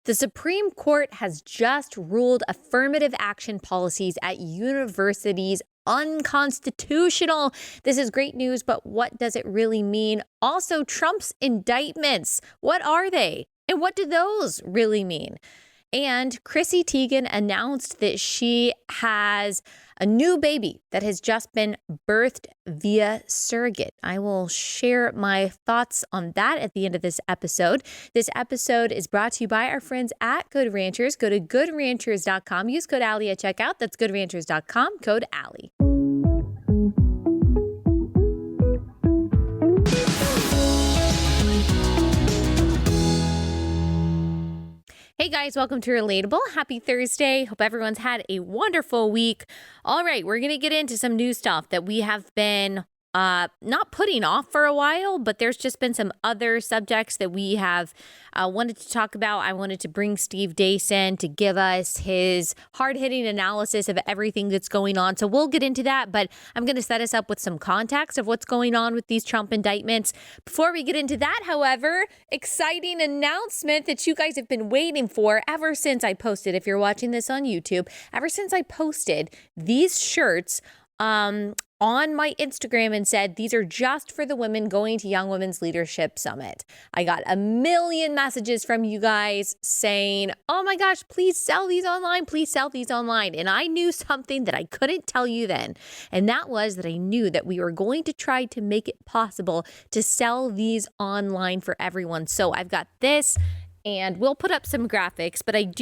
The Supreme Court has just ruled affirmative action policies at universities unconstitutional. This is great news, but what does it really mean? Also, Trump's indictments, what are they? And what do those really mean? And Chrissy Teigen announced that she has a new baby that has just been birthed via surrogate. I will share my thoughts on that at the end of this episode. This episode is brought to you by our friends at Good Ranchers. Go to goodranchers.com. Use code Allie at checkout. That's goodranchers.com, code Allie. Hey guys, welcome to Relatable. Happy Thursday. Hope everyone's had a wonderful week. All right, we're going to get into some new stuff that we have been not putting off for a while, but there's just been some other subjects that we have wanted to talk about. I wanted to bring Steve Deace in to give us his hard-hitting analysis of everything that's going on. So we'll get into that, but I'm going to set us up with some context of what's going on with these Trump indictments. Before we get into that, however, exciting announcement that you guys have been waiting for ever since I posted, if you're watching this on YouTube, ever since I posted these shirts on my Instagram and said, these are just for the women going to Young Women's Leadership Summit. I got a million messages from you guys saying, oh my gosh, please sell these online. Please sell these online. And I knew something that I couldn't tell you then. And that was that I knew that we were going to try to make it possible to sell these online for everyone. So I've got this. And we'll put up some graphics, but I've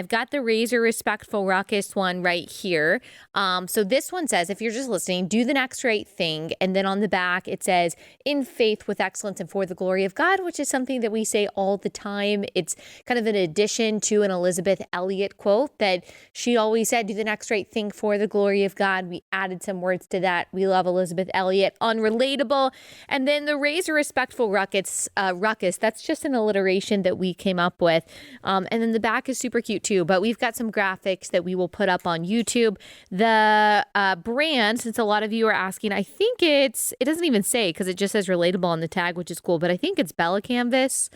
got the Razor Respectful Ruckus one right here. So this one says, if you're just listening, do the next right thing. And then on the back, it says, in faith with excellence and for the glory of God, which is something that we say all the time. It's kind of an addition to an Elizabeth Elliot quote that she always said, do the next right thing for the glory of God. We added some words to that. We love Elizabeth Elliot. Unrelatable. And then the Razor Respectful Ruckus, that's just an alliteration that we came up with. And then the back is super cute too, but we've got some graphics that we will put up on YouTube. The brand, since a lot of you are asking, I think it doesn't even say because it just says relatable on the tag, which is cool, but I think it's Bella Canvas.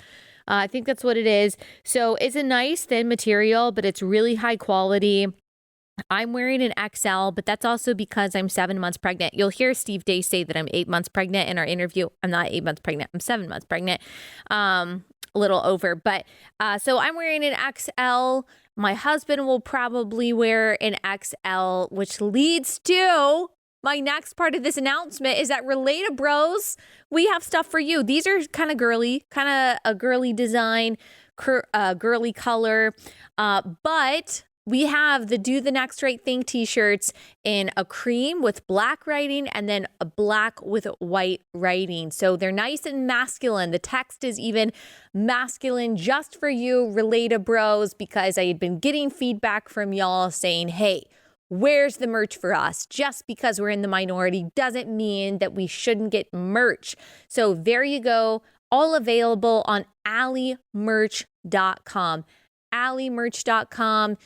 I think that's what it is. So it's a nice thin material, but it's really high quality. I'm wearing an XL, but that's also because I'm 7 months pregnant. You'll hear Steve Deace say that I'm 8 months pregnant in our interview. I'm not 8 months pregnant. I'm 7 months pregnant. A little over, but so I'm wearing an XL. My husband will probably wear an XL, which leads to my next part of this announcement is that Relata Bros, we have stuff for you. These are kind of girly, kind of a girly design, girly color, but we have the Do the Next Right Thing t-shirts in a cream with black writing and then a black with white writing. So they're nice and masculine. The text is even masculine just for you, Relata Bros, because I had been getting feedback from y'all saying, hey, where's the merch for us? Just because we're in the minority doesn't mean that we shouldn't get merch. So there you go. All available on alliemerch.com. alliemerch.com.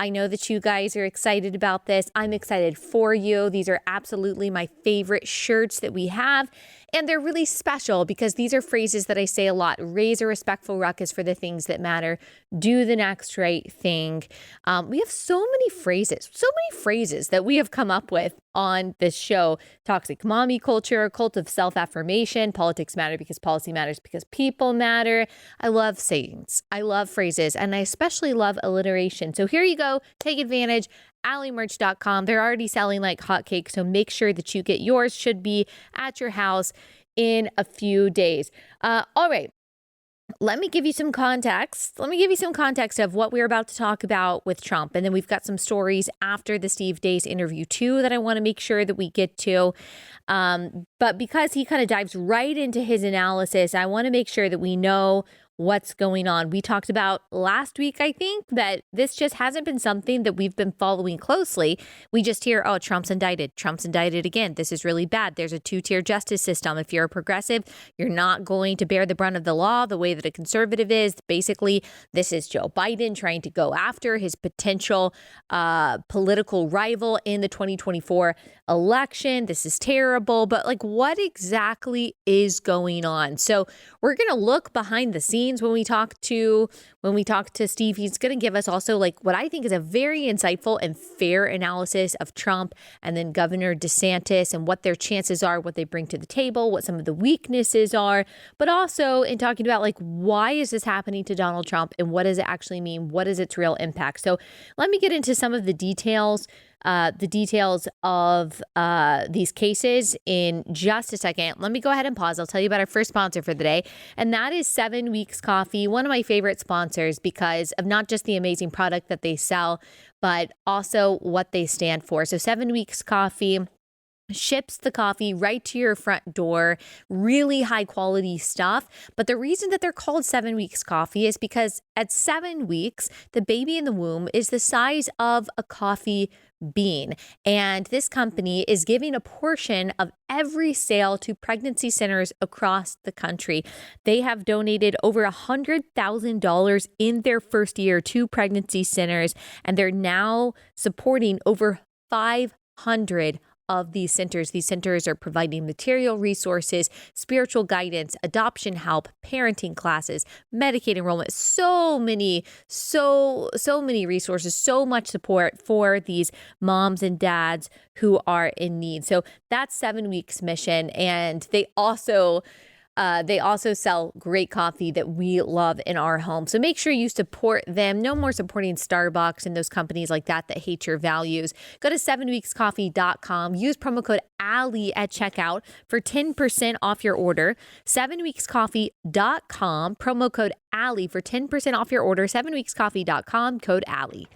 I know that you guys are excited about this. I'm excited for you. These are absolutely my favorite shirts that we have. And they're really special because these are phrases that I say a lot. Raise a respectful ruckus for the things that matter. Do the next right thing. We have so many phrases that we have come up with on this show. Toxic mommy culture, cult of self-affirmation, politics matter because policy matters because people matter. I love sayings. I love phrases, and I especially love alliteration. So here you go. Take advantage. alliemerch.com. They're already selling like hotcakes, so make sure that you get yours. Should be at your house in a few days. All right. Let me give you some context. Of what we're about to talk about with Trump. And then we've got some stories after the Steve Deace interview too that I want to make sure that we get to. But because he kind of dives right into his analysis, I want to make sure that we know what's going on. We talked about last week, I think, that this just hasn't been something that we've been following closely. We just hear, oh, Trump's indicted again. This is really bad. There's a two-tier justice system. If you're a progressive, you're not going to bear the brunt of the law the way that a conservative is. Basically, this is Joe Biden trying to go after his potential political rival in the 2024 election. This is terrible. But like, what exactly is going on? So we're going to look behind the scenes means when we talk to Steve. He's going to give us also like what I think is a very insightful and fair analysis of Trump and then Governor DeSantis and what their chances are, what they bring to the table, what some of the weaknesses are, but also in talking about like why is this happening to Donald Trump and what does it actually mean? What is its real impact? So let me get into some of the details of these cases in just a second. Let me go ahead and pause. I'll tell you about our first sponsor for the day, and that is 7 Weeks Coffee, one of my favorite sponsors because of not just the amazing product that they sell, but also what they stand for. So 7 Weeks Coffee ships the coffee right to your front door, really high quality stuff. But the reason that they're called 7 Weeks Coffee is because at 7 weeks, the baby in the womb is the size of a coffee bean. And this company is giving a portion of every sale to pregnancy centers across the country. They have donated over $100,000 in their first year to pregnancy centers, and they're now supporting over 500 of these centers. These centers are providing material resources, spiritual guidance, adoption help, parenting classes, Medicaid enrollment, so many resources, so much support for these moms and dads who are in need. So that's 7 Weeks mission. And they also sell great coffee that we love in our home. So make sure you support them. No more supporting Starbucks and those companies like that hate your values. Go to 7weekscoffee.com. Use promo code Allie at checkout for 10% off your order. 7weekscoffee.com. Promo code Allie for 10% off your order. 7weekscoffee.com. Code Allie.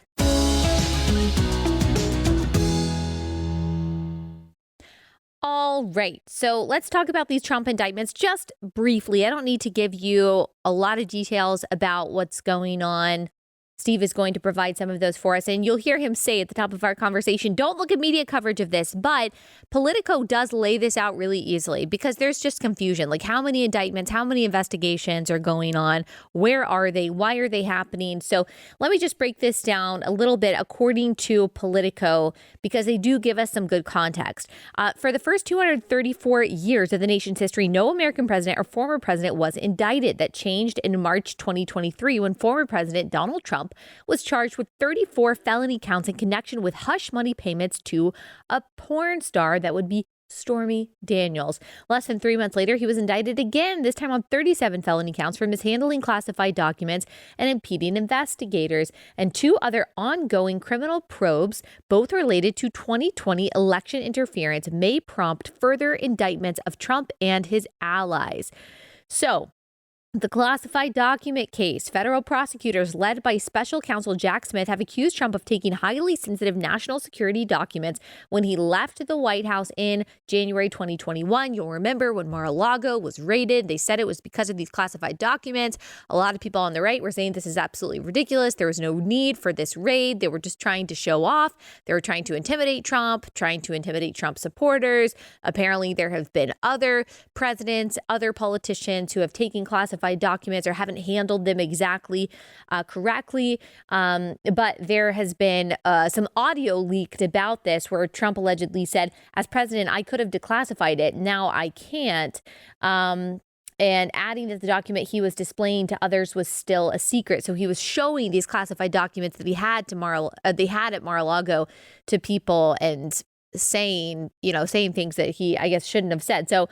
All right. So let's talk about these Trump indictments just briefly. I don't need to give you a lot of details about what's going on. Steve is going to provide some of those for us, and you'll hear him say at the top of our conversation, don't look at media coverage of this, but Politico does lay this out really easily because there's just confusion. Like how many indictments, how many investigations are going on? Where are they? Why are they happening? So let me just break this down a little bit according to Politico because they do give us some good context. For the first 234 years of the nation's history, no American president or former president was indicted. That changed in March 2023 when former President Donald Trump was charged with 34 felony counts in connection with hush money payments to a porn star that would be Stormy Daniels. Less than 3 months later, he was indicted again, this time on 37 felony counts for mishandling classified documents and impeding investigators, and 2 other ongoing criminal probes, both related to 2020 election interference, may prompt further indictments of Trump and his allies. So, the classified document case. Federal prosecutors led by special counsel Jack Smith have accused Trump of taking highly sensitive national security documents when he left the White House in January 2021. You'll remember when Mar-a-Lago was raided, they said it was because of these classified documents. A lot of people on the right were saying this is absolutely ridiculous. There was no need for this raid. They were just trying to show off. They were trying to intimidate Trump, trying to intimidate Trump supporters. Apparently, there have been other presidents, other politicians who have taken classified documents or haven't handled them exactly correctly. But there has been some audio leaked about this where Trump allegedly said, as president, I could have declassified it. Now I can't. And adding that the document he was displaying to others was still a secret. So he was showing these classified documents that he had to they had at Mar-a-Lago to people and saying things that he, I guess, shouldn't have said. So,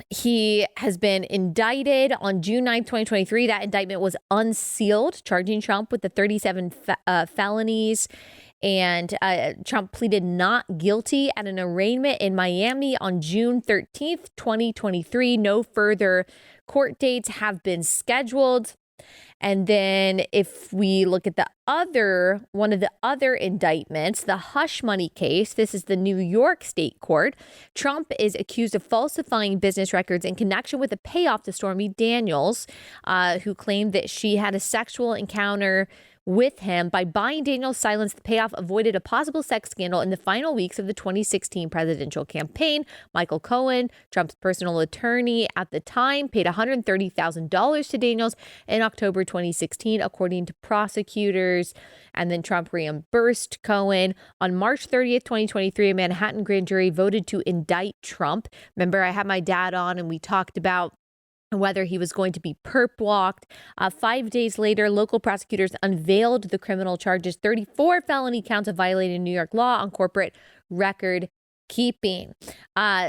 he has been indicted on June 9th, 2023. That indictment was unsealed, charging Trump with the 37 felonies. And Trump pleaded not guilty at an arraignment in Miami on June 13th, 2023. No further court dates have been scheduled. And then if we look at one of the other indictments, the hush money case, this is the New York State Court. Trump is accused of falsifying business records in connection with a payoff to Stormy Daniels, who claimed that she had a sexual encounter with him. By buying Daniels' silence, the payoff avoided a possible sex scandal in the final weeks of the 2016 presidential campaign. Michael Cohen, Trump's personal attorney at the time, paid $130,000 to Daniels in October 2016, according to prosecutors. And then Trump reimbursed Cohen. On March 30th, 2023, a Manhattan grand jury voted to indict Trump. Remember, I had my dad on and we talked about whether he was going to be perp walked. 5 days later, local prosecutors unveiled the criminal charges, 34 felony counts of violating New York law on corporate record keeping.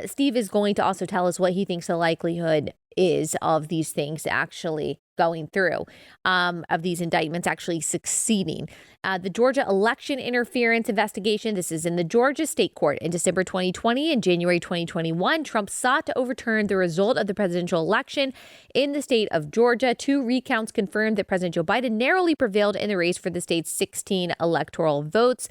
Steve is going to also tell us what he thinks the likelihood is of these things actually going through, of these indictments actually succeeding. The Georgia election interference investigation. This is in the Georgia state court. In December 2020 and January 2021, Trump sought to overturn the result of the presidential election in the state of Georgia. 2 recounts confirmed that President Joe Biden narrowly prevailed in the race for the state's 16 electoral votes.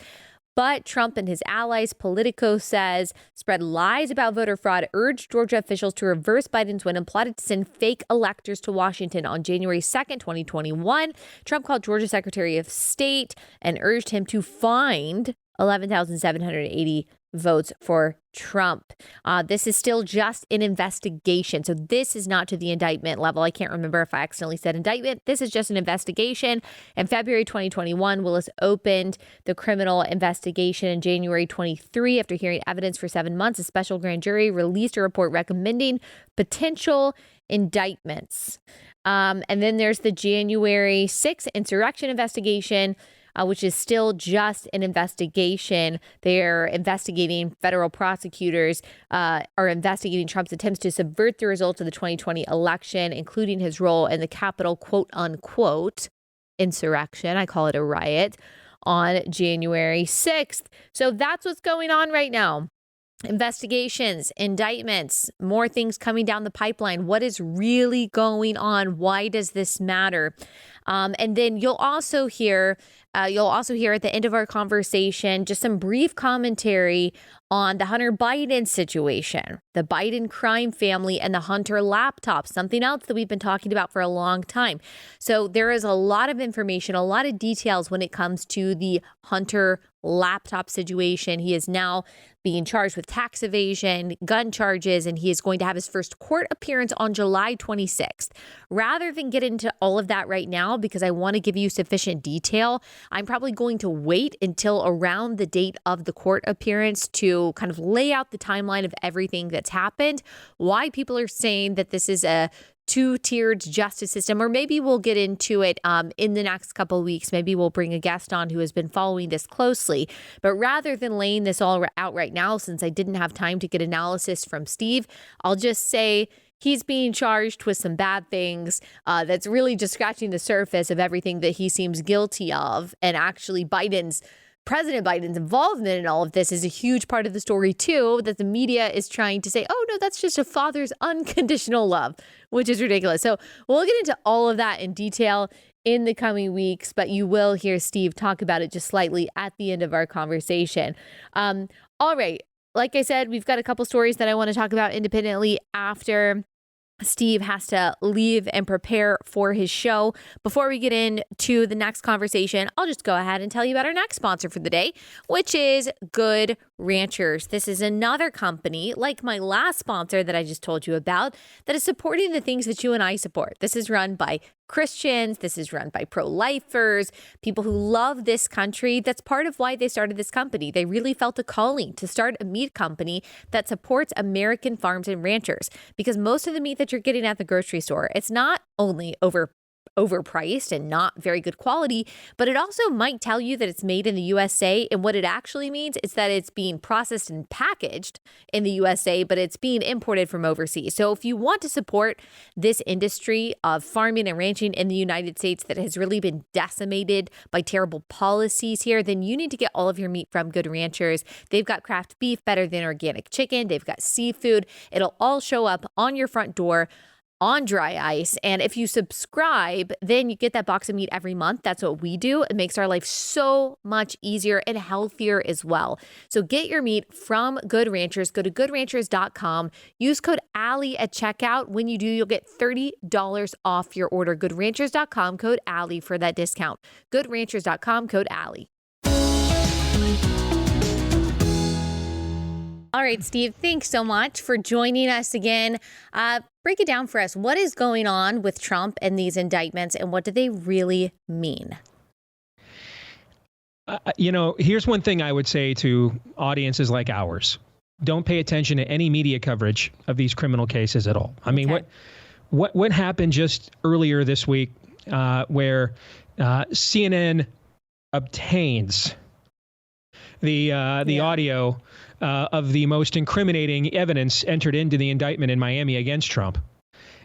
But Trump and his allies, Politico says, spread lies about voter fraud, urged Georgia officials to reverse Biden's win, and plotted to send fake electors to Washington. On January 2nd, 2021, Trump called Georgia Secretary of State and urged him to find 11,780 votes for Trump. This is still just an investigation. So this is not to the indictment level. I can't remember if I accidentally said indictment. This is just an investigation. In February 2021, Willis opened the criminal investigation. In January 23, after hearing evidence for 7 months, a special grand jury released a report recommending potential indictments. And then there's the January 6th insurrection investigation, which is still just an investigation. They're investigating, federal prosecutors are investigating Trump's attempts to subvert the results of the 2020 election, including his role in the Capitol, quote unquote, insurrection. I call it a riot on January 6th. So that's what's going on right now. Investigations, indictments, more things coming down the pipeline. What is really going on? Why does this matter? And then you'll also hear at the end of our conversation just some brief commentary on the Hunter Biden situation, the Biden crime family, and the Hunter laptop, something else that we've been talking about for a long time. So there is a lot of information, a lot of details when it comes to the Hunter laptop situation. He is now being charged with tax evasion, gun charges, and he is going to have his first court appearance on July 26th. Rather than get into all of that right now, because I want to give you sufficient detail, I'm probably going to wait until around the date of the court appearance to kind of lay out the timeline of everything that's happened, why people are saying that this is a two-tiered justice system, or maybe we'll get into it in the next couple of weeks. Maybe we'll bring a guest on who has been following this closely. But rather than laying this all out right now, since I didn't have time to get analysis from Steve, I'll just say he's being charged with some bad things. That's really just scratching the surface of everything that he seems guilty of. And actually President Biden's involvement in all of this is a huge part of the story, too, that the media is trying to say, oh, no, that's just a father's unconditional love, which is ridiculous. So we'll get into all of that in detail in the coming weeks, but you will hear Steve talk about it just slightly at the end of our conversation. All right. Like I said, we've got a couple stories that I want to talk about independently after Steve has to leave and prepare for his show. Before we get into the next conversation, I'll just go ahead and tell you about our next sponsor for the day, which is Good Ranchers. This is another company, like my last sponsor that I just told you about, that is supporting the things that you and I support. This is run by Christians. This is run by pro-lifers, people who love this country. That's part of why they started this company. They really felt a calling to start a meat company that supports American farms and ranchers, because most of the meat that you're getting at the grocery store, it's not only overpriced and not very good quality, but it also might tell you that it's made in the USA. And what it actually means is that it's being processed and packaged in the USA, but it's being imported from overseas. So if you want to support this industry of farming and ranching in the United States that has really been decimated by terrible policies here, then you need to get all of your meat from Good Ranchers. They've got craft beef better than organic chicken. They've got seafood. It'll all show up on your front door on dry ice. And if you subscribe, then you get that box of meat every month. That's what we do. It makes our life so much easier and healthier as well. So get your meat from Good Ranchers. Go to goodranchers.com. Use code Allie at checkout. When you do, you'll get $30 off your order. Goodranchers.com, code Allie for that discount. Goodranchers.com, code Allie. All right, Steve, thanks so much for joining us again. Break it down for us. What is going on with Trump and these indictments, and what do they really mean? Here's one thing I would say to audiences like ours. Don't pay attention to any media coverage of these criminal cases at all. I mean, what happened just earlier this week, where CNN obtains the audio of the most incriminating evidence entered into the indictment in Miami against Trump.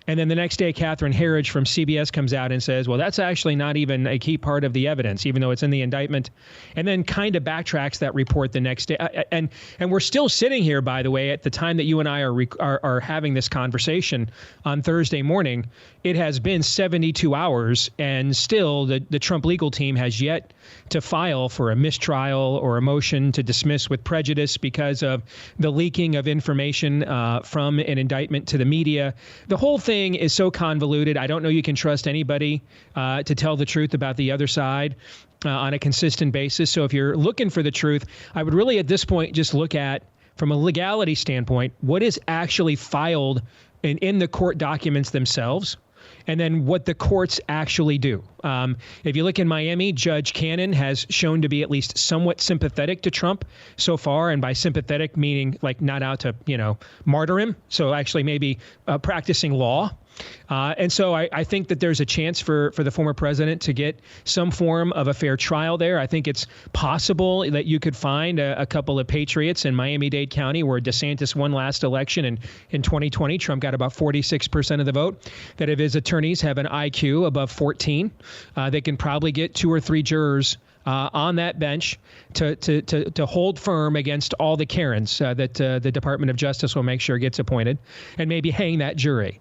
And then the next day, Catherine Herridge from CBS comes out and says, well, that's actually not even a key part of the evidence, even though it's in the indictment, and then kind of backtracks that report the next day. And we're still sitting here, by the way, at the time that you and I are having this conversation on Thursday morning. It has been 72 hours, and still the Trump legal team has yet to file for a mistrial or a motion to dismiss with prejudice because of the leaking of information from an indictment to the media. The whole thing is so convoluted. I don't know you can trust anybody to tell the truth about the other side on a consistent basis. So if you're looking for the truth, I would really at this point just look at, from a legality standpoint, what is actually filed in the court documents themselves, and then what the courts actually do. If you look in Miami, Judge Cannon has shown to be at least somewhat sympathetic to Trump so far. And by sympathetic, meaning like not out to, martyr him. So actually maybe practicing law. And so I think that there's a chance for the former president to get some form of a fair trial there. I think it's possible that you could find a couple of patriots in Miami-Dade County where DeSantis won last election in 2020. Trump got about 46% of the vote. That if his attorneys have an IQ above 14, they can probably get 2 or 3 jurors on that bench to hold firm against all the Karens that the Department of Justice will make sure gets appointed, and maybe hang that jury.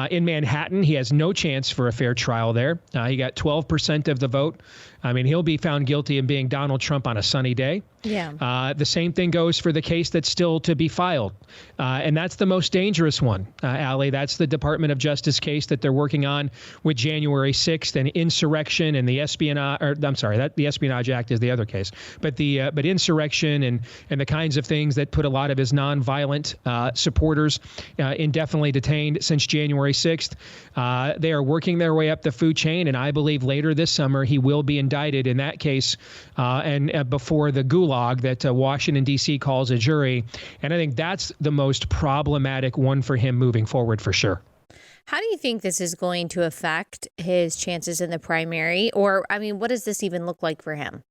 In Manhattan, he has no chance for a fair trial there. He got 12% of the vote. I mean, he'll be found guilty of being Donald Trump on a sunny day. Yeah. The same thing goes for the case that's still to be filed. And that's the most dangerous one, Allie. That's the Department of Justice case that they're working on with January 6th and insurrection and the espionage, or I'm sorry, the Espionage Act is the other case. But but insurrection and the kinds of things that put a lot of his nonviolent supporters indefinitely detained since January 6th. They are working their way up the food chain, and I believe later this summer he will be indicted in that case and before the gulag that Washington, D.C. calls a jury. And I think that's the most problematic one for him moving forward for sure. How do you think this is going to affect his chances in the primary? Or, I mean, what does this even look like for him?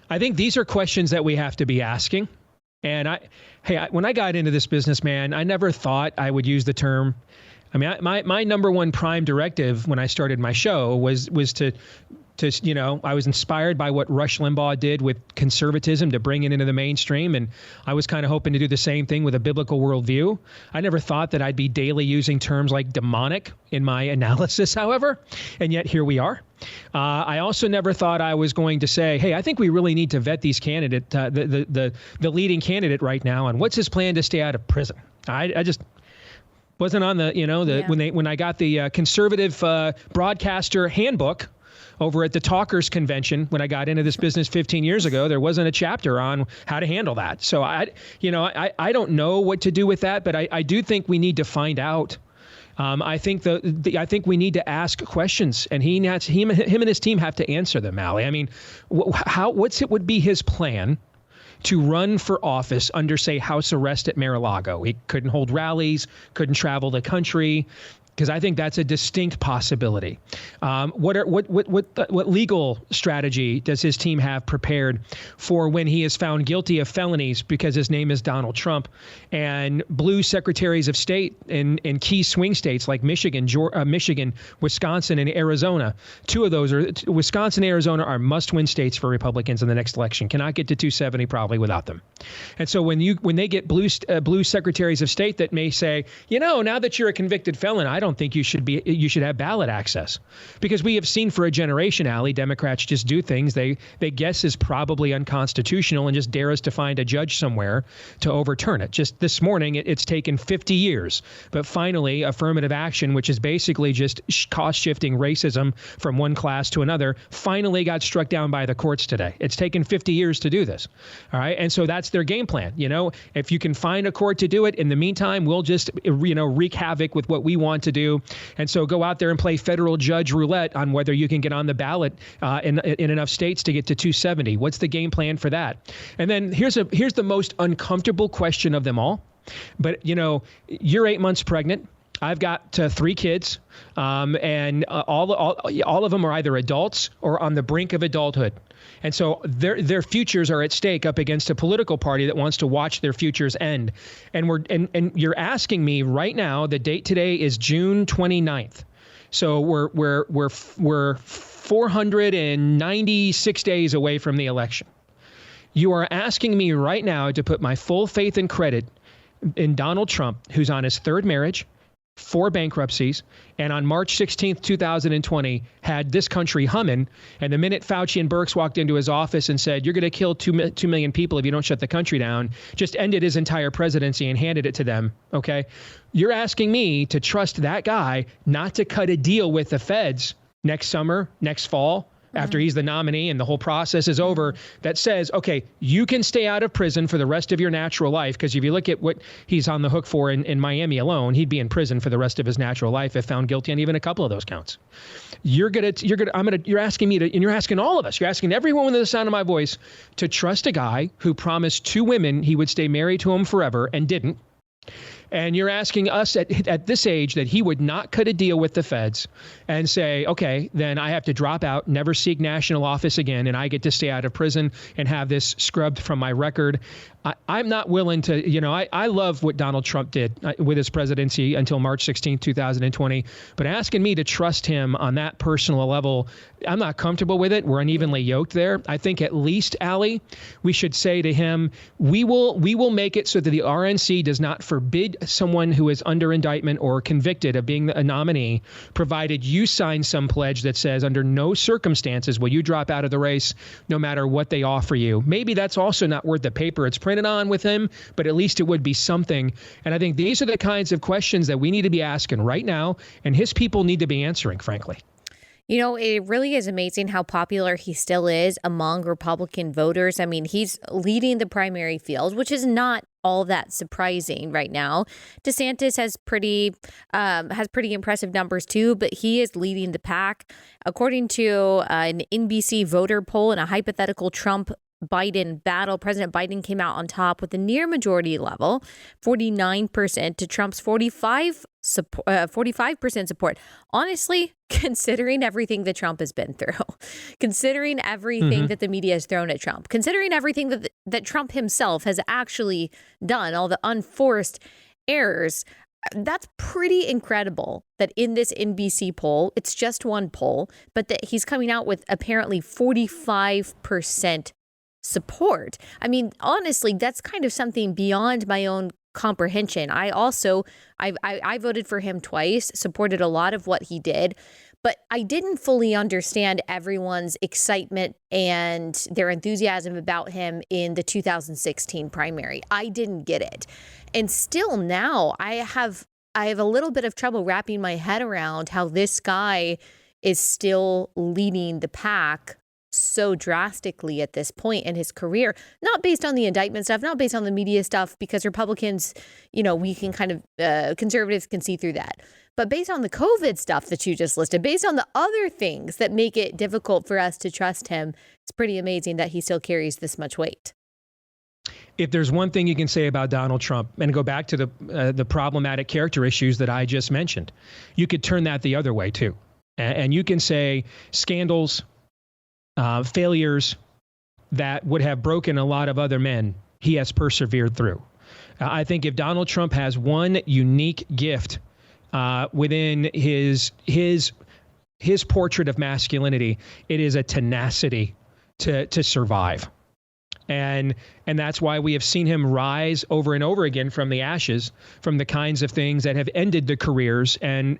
I think these are questions that we have to be asking. And when I got into this business, man, I never thought I would use the term. I mean, my number one prime directive when I started my show was to I was inspired by what Rush Limbaugh did with conservatism to bring it into the mainstream. And I was kind of hoping to do the same thing with a biblical worldview. I never thought that I'd be daily using terms like demonic in my analysis, however, and yet here we are. I also never thought I was going to say, hey, I think we really need to vet these candidate, the leading candidate right now, and what's his plan to stay out of prison. I just wasn't on when I got the conservative broadcaster handbook over at the Talkers Convention, when I got into this business 15 years ago, there wasn't a chapter on how to handle that. So I don't know what to do with that, but I do think we need to find out. I think I think we need to ask questions, and him and his team have to answer them, Allie. I mean, what would be his plan to run for office under, say, house arrest at Mar-a-Lago? He couldn't hold rallies, couldn't travel the country, because I think that's a distinct possibility. What legal strategy does his team have prepared for when he is found guilty of felonies because his name is Donald Trump, and blue secretaries of state in key swing states like Michigan, Wisconsin, and Arizona? Two of those are Wisconsin and Arizona are must-win states for Republicans in the next election. Cannot get to 270 probably without them. And so when they get blue secretaries of state that may say, now that you're a convicted felon, I don't think you should have ballot access, because we have seen for a generation, Allie, Democrats just do things they guess is probably unconstitutional and just dare us to find a judge somewhere to overturn it. Just this morning, it's taken 50 years, but finally affirmative action, which is basically just cost shifting racism from one class to another, finally got struck down by the courts today. It's taken 50 years to do this. All right. And so that's their game plan. If you can find a court to do it, in the meantime, we'll just, wreak havoc with what we want to do. And so go out there and play federal judge roulette on whether you can get on the ballot in enough states to get to 270. What's the game plan for that? And then here's the most uncomfortable question of them all. But, you're 8 months pregnant. I've got 3 kids, and all of them are either adults or on the brink of adulthood. And so their futures are at stake up against a political party that wants to watch their futures end. And you're asking me right now, the date today is June 29th. So we're 496 days away from the election. You are asking me right now to put my full faith and credit in Donald Trump, who's on his 3rd marriage, 4 bankruptcies, and on March 16th, 2020, had this country humming. And the minute Fauci and Birx walked into his office and said, you're going to kill 2 million people if you don't shut the country down, just ended his entire presidency and handed it to them. Okay. You're asking me to trust that guy not to cut a deal with the feds next summer, next fall, after he's the nominee and the whole process is over, that says, okay, you can stay out of prison for the rest of your natural life. Because if you look at what he's on the hook for in Miami alone, he'd be in prison for the rest of his natural life if found guilty on even a couple of those counts. You're asking me to, and you're asking all of us, you're asking everyone within the sound of my voice to trust a guy who promised 2 women he would stay married to them forever and didn't. And you're asking us at this age that he would not cut a deal with the feds and say, okay, then I have to drop out, never seek national office again, and I get to stay out of prison and have this scrubbed from my record. I'm not willing to, I love what Donald Trump did with his presidency until March 16, 2020. But asking me to trust him on that personal level, I'm not comfortable with it. We're unevenly yoked there. I think at least, Allie, we should say to him, we will make it so that the RNC does not forbid someone who is under indictment or convicted of being a nominee, provided you sign some pledge that says under no circumstances will you drop out of the race no matter what they offer you. Maybe that's also not worth the paper it's printed on with him, but at least it would be something. And I think these are the kinds of questions that we need to be asking right now, and his people need to be answering, frankly. It really is amazing how popular he still is among Republican voters. I mean, he's leading the primary field, which is not all that surprising right now. DeSantis has pretty impressive numbers too, but he is leading the pack. According to an NBC voter poll in a hypothetical Trump-Biden battle, President Biden came out on top with a near majority level, 49% to Trump's 45% support. Honestly, considering everything that Trump has been through, considering everything that the media has thrown at Trump, considering everything that Trump himself has actually done, all the unforced errors, that's pretty incredible that in this NBC poll, it's just one poll, but that he's coming out with apparently 45% support. I mean, honestly, that's kind of something beyond my own comprehension. I voted for him twice, supported a lot of what he did, but I didn't fully understand everyone's excitement and their enthusiasm about him in the 2016 primary. I didn't get it. And still now I have a little bit of trouble wrapping my head around how this guy is still leading the pack so drastically at this point in his career, not based on the indictment stuff, not based on the media stuff, because Republicans, we can kind of, conservatives can see through that. But based on the COVID stuff that you just listed, based on the other things that make it difficult for us to trust him, it's pretty amazing that he still carries this much weight. If there's one thing you can say about Donald Trump, and go back to the problematic character issues that I just mentioned, you could turn that the other way too. And you can say scandals, failures that would have broken a lot of other men, he has persevered through. I think if Donald Trump has one unique gift within his portrait of masculinity, it is a tenacity to survive. And that's why we have seen him rise over and over again from the ashes, from the kinds of things that have ended the careers and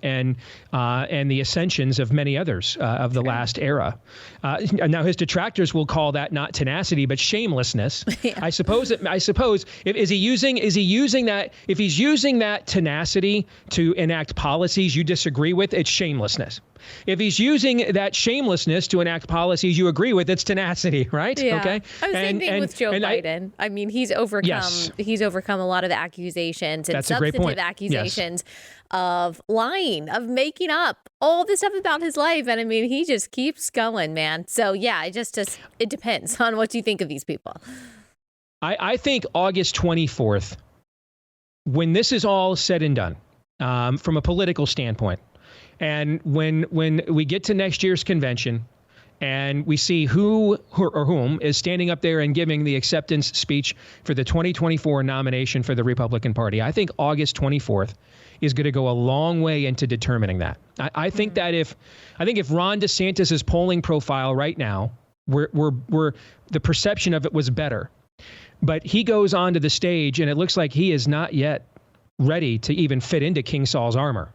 the ascensions of many others of the last era. Now his detractors will call that not tenacity, but shamelessness. Yeah. I suppose if he's using that tenacity to enact policies you disagree with, it's shamelessness. If he's using that shamelessness to enact policies you agree with, it's tenacity, right? Yeah. Okay. Same thing with Joe Biden. I mean, he's overcome a lot of the accusations and substantive accusations of lying, of making up, all this stuff about his life. And I mean, he just keeps going, man. So yeah, it depends on what you think of these people. I think August 24th, when this is all said and done, from a political standpoint. And when we get to next year's convention and we see who or whom is standing up there and giving the acceptance speech for the 2024 nomination for the Republican Party, I think August 24th is going to go a long way into determining that. I think that if Ron DeSantis's polling profile right now, we're the perception of it was better, but he goes onto the stage and it looks like he is not yet ready to even fit into King Saul's armor.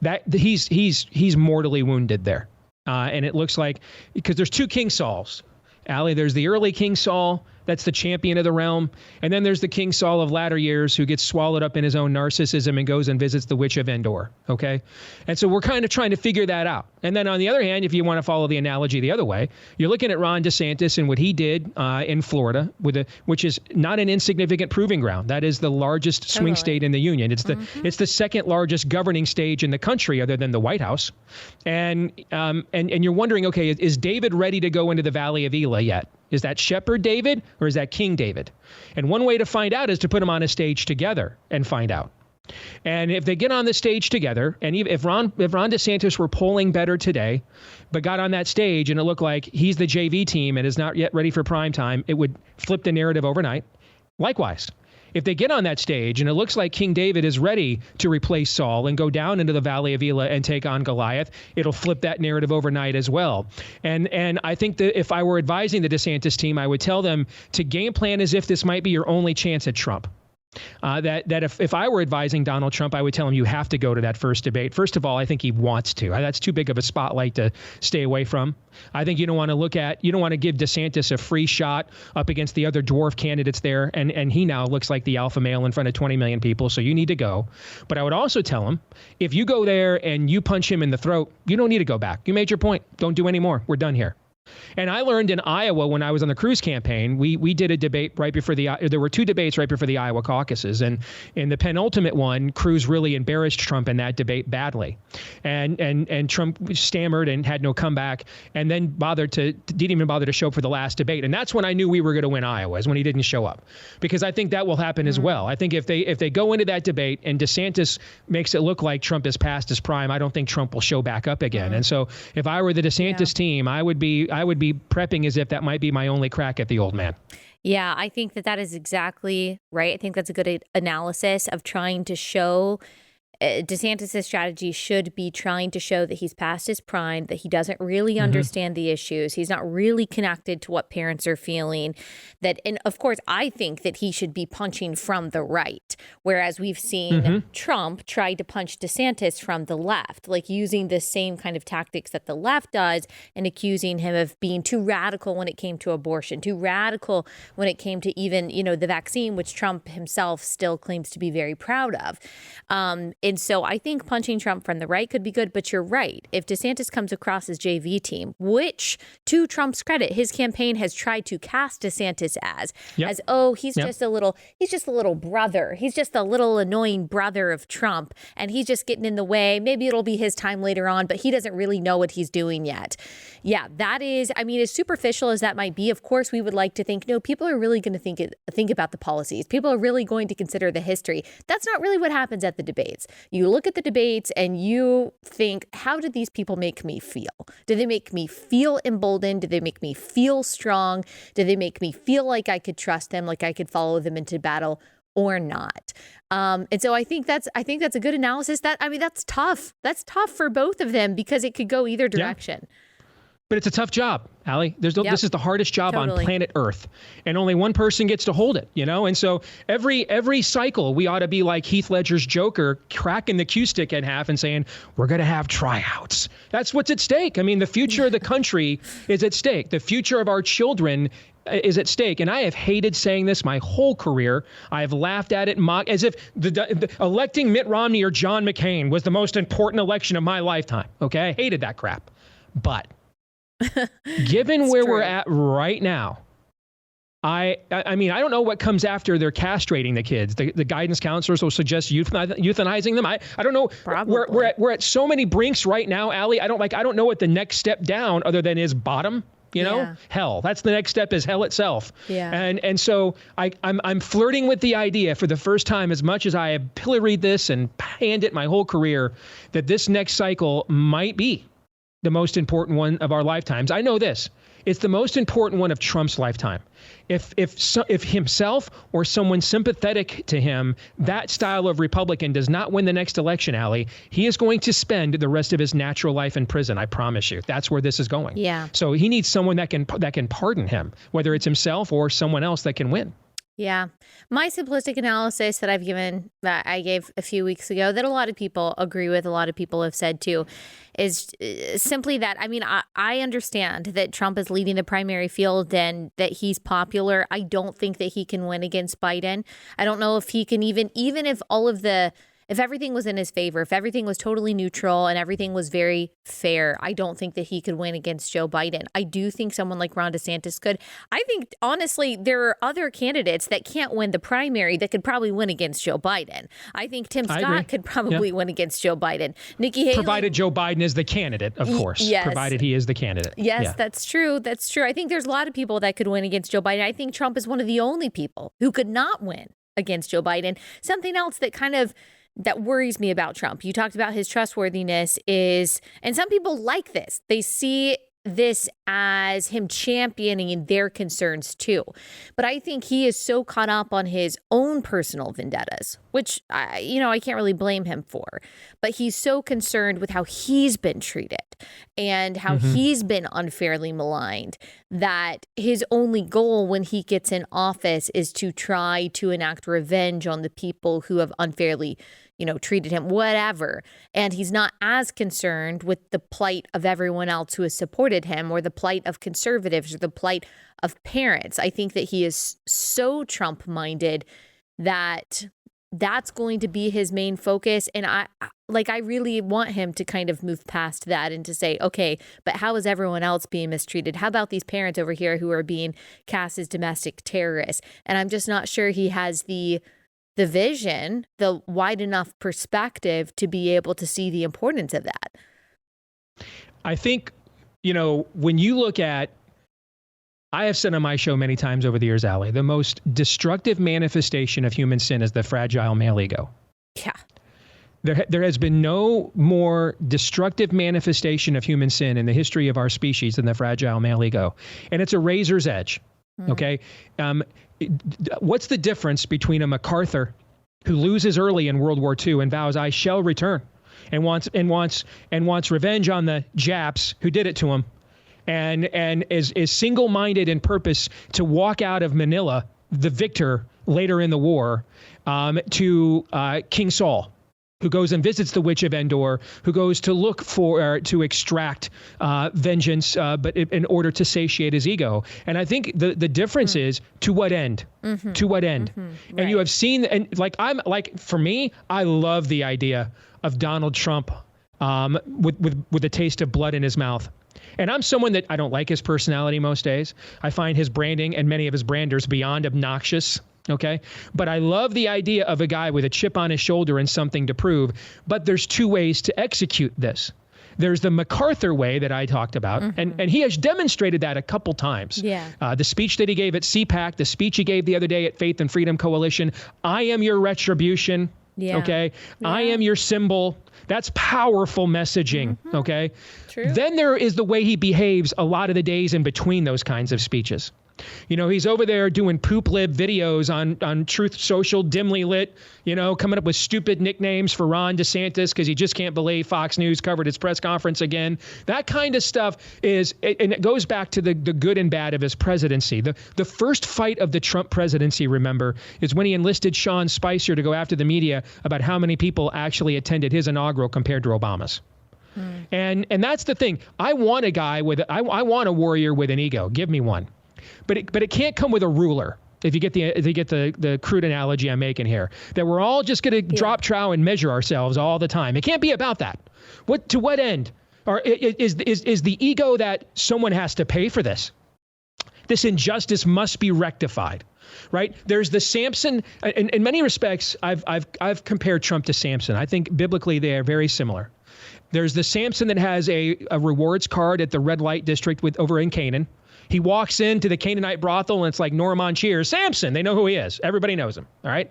That he's mortally wounded there. And it looks like, because there's two King Sauls, Allie, there's the early King Saul, that's the champion of the realm. And then there's the King Saul of latter years who gets swallowed up in his own narcissism and goes and visits the Witch of Endor. Okay. And so we're kind of trying to figure that out. And then on the other hand, if you want to follow the analogy the other way, you're looking at Ron DeSantis and what he did in Florida, which is not an insignificant proving ground. That is the largest swing state in the union. It's the second largest governing stage in the country other than the White House. And you're wondering, okay, is David ready to go into the Valley of Elah yet? Is that Shepherd David or is that King David? And one way to find out is to put them on a stage together and find out. And if they get on the stage together, and if Ron DeSantis were polling better today, but got on that stage and it looked like he's the JV team and is not yet ready for prime time, it would flip the narrative overnight. Likewise, if they get on that stage and it looks like King David is ready to replace Saul and go down into the Valley of Elah and take on Goliath, it'll flip that narrative overnight as well. And I think that if I were advising the DeSantis team, I would tell them to game plan as if this might be your only chance at Trump. That if I were advising Donald Trump, I would tell him you have to go to that first debate. First of all, I think he wants to. That's too big of a spotlight to stay away from. I think you don't want to give DeSantis a free shot up against the other dwarf candidates there. And he now looks like the alpha male in front of 20 million people. So you need to go. But I would also tell him, if you go there and you punch him in the throat, you don't need to go back. You made your point. Don't do any more. We're done here. And I learned in Iowa when I was on the Cruz campaign, we did a debate right before there were two debates right before the Iowa caucuses. And in the penultimate one, Cruz really embarrassed Trump in that debate badly. And Trump stammered and had no comeback and then didn't even bother to show up for the last debate. And that's when I knew we were going to win Iowa, is when he didn't show up, because I think that will happen as well. I think if they go into that debate and DeSantis makes it look like Trump is past his prime, I don't think Trump will show back up again. And so if I were the DeSantis team, I would be prepping as if that might be my only crack at the old man. Yeah, I think that is exactly right. I think that's a good analysis of trying to show DeSantis' strategy should be trying to show that he's past his prime, that he doesn't really understand the issues. He's not really connected to what parents are feeling. And of course, I think that he should be punching from the right, whereas we've seen Trump try to punch DeSantis from the left, like using the same kind of tactics that the left does and accusing him of being too radical when it came to abortion, too radical when it came to even, the vaccine, which Trump himself still claims to be very proud of. And so I think punching Trump from the right could be good, but you're right. If DeSantis comes across as JV team, which to Trump's credit, his campaign has tried to cast DeSantis as, he's just a little brother. He's just a little annoying brother of Trump and he's just getting in the way. Maybe it'll be his time later on, but he doesn't really know what he's doing yet. Yeah, that is, as superficial as that might be, of course, we would like to think, no, people are really going to think about the policies. People are really going to consider the history. That's not really what happens at the debates. You look at the debates and you think, how did these people make me feel? Did they make me feel emboldened? Did they make me feel strong? Did they make me feel like I could trust them, like I could follow them into battle or not? And so I think that's a good analysis. That's tough. That's tough for both of them because it could go either direction. Yeah. But it's a tough job, Allie. This is the hardest job on planet Earth, and only one person gets to hold it, And so every cycle, we ought to be like Heath Ledger's Joker, cracking the cue stick in half and saying, we're going to have tryouts. That's what's at stake. The future of the country is at stake. The future of our children is at stake. And I have hated saying this my whole career. I have laughed at it, mocked, as if the electing Mitt Romney or John McCain was the most important election of my lifetime. Okay, I hated that crap, but. Given where we're at right now, I don't know what comes after they're castrating the kids. The guidance counselors will suggest euthanizing them. I don't know. We're at so many brinks right now, Allie. I don't know what the next step down other than is bottom. You know, hell. That's the next step, is hell itself. Yeah. And so I'm flirting with the idea for the first time, as much as I have pilloried this and panned it my whole career, that this next cycle might be the most important one of our lifetimes. I know this. It's the most important one of Trump's lifetime. If himself or someone sympathetic to him, that style of Republican, does not win the next election, Allie, he is going to spend the rest of his natural life in prison. I promise you. That's where this is going. Yeah. So he needs someone that can pardon him, whether it's himself or someone else that can win. Yeah. My simplistic analysis that I gave a few weeks ago, that a lot of people agree with, a lot of people have said too, is simply that, I mean, I understand that Trump is leading the primary field and that he's popular. I don't think that he can win against Biden. I don't know if he can even if if everything was in his favor, if everything was totally neutral and everything was very fair, I don't think that he could win against Joe Biden. I do think someone like Ron DeSantis could. I think, honestly, there are other candidates that can't win the primary that could probably win against Joe Biden. I think Tim Scott could probably win against Joe Biden. Nikki Haley. Provided Joe Biden is the candidate, of course. Yes. Provided he is the candidate. Yes, that's true. That's true. I think there's a lot of people that could win against Joe Biden. I think Trump is one of the only people who could not win against Joe Biden. Something else that worries me about Trump, you talked about his trustworthiness, is, and some people like this, they see this as him championing their concerns too. But I think he is so caught up on his own personal vendettas, which I can't really blame him for. But he's so concerned with how he's been treated and how he's been unfairly maligned, that his only goal when he gets in office is to try to enact revenge on the people who have unfairly treated him, whatever. And he's not as concerned with the plight of everyone else who has supported him, or the plight of conservatives, or the plight of parents. I think that he is so Trump-minded that that's going to be his main focus. And I really want him to kind of move past that and to say, okay, but how is everyone else being mistreated? How about these parents over here who are being cast as domestic terrorists? And I'm just not sure he has the vision, the wide enough perspective to be able to see the importance of that. I think, when you look at, I have said on my show many times over the years, Allie, the most destructive manifestation of human sin is the fragile male ego. Yeah. There has been no more destructive manifestation of human sin in the history of our species than the fragile male ego. And it's a razor's edge. Okay. What's the difference between a MacArthur who loses early in World War II and vows, I shall return, and wants revenge on the Japs who did it to him, and is single-minded in purpose to walk out of Manila, the victor later in the war, to King Saul, who goes and visits the witch of Endor, who goes to look for, to extract vengeance, but in order to satiate his ego. And I think the difference is, to what end? To what end? And right. You have seen, and for me, I love the idea of Donald Trump with a taste of blood in his mouth. And I'm someone that I don't like his personality most days. I find his branding and many of his branders beyond obnoxious. Okay. But I love the idea of a guy with a chip on his shoulder and something to prove. But there's two ways to execute this. There's the MacArthur way that I talked about, and he has demonstrated that a couple times. Yeah. The speech that he gave at CPAC, the speech he gave the other day at Faith and Freedom Coalition, I am your retribution. Yeah. Okay. Yeah. I am your symbol. That's powerful messaging. Okay. True. Then there is the way he behaves a lot of the days in between those kinds of speeches. He's over there doing poop lib videos on Truth Social, dimly lit, coming up with stupid nicknames for Ron DeSantis because he just can't believe Fox News covered his press conference again. That kind of stuff and it goes back to the good and bad of his presidency. The first fight of the Trump presidency, remember, is when he enlisted Sean Spicer to go after the media about how many people actually attended his inaugural compared to Obama's. And that's the thing. I want a guy I want a warrior with an ego. Give me one. But it can't come with a ruler. If you get the crude analogy I'm making here, that we're all just going to drop trow and measure ourselves all the time. It can't be about that. To what end? Or is the ego that someone has to pay for this? This injustice must be rectified, right? There's the Samson. In many respects, I've compared Trump to Samson. I think biblically they are very similar. There's the Samson that has a rewards card at the red light district over in Canaan. He walks into the Canaanite brothel and it's like Norm on Cheers, Samson. They know who he is. Everybody knows him. All right.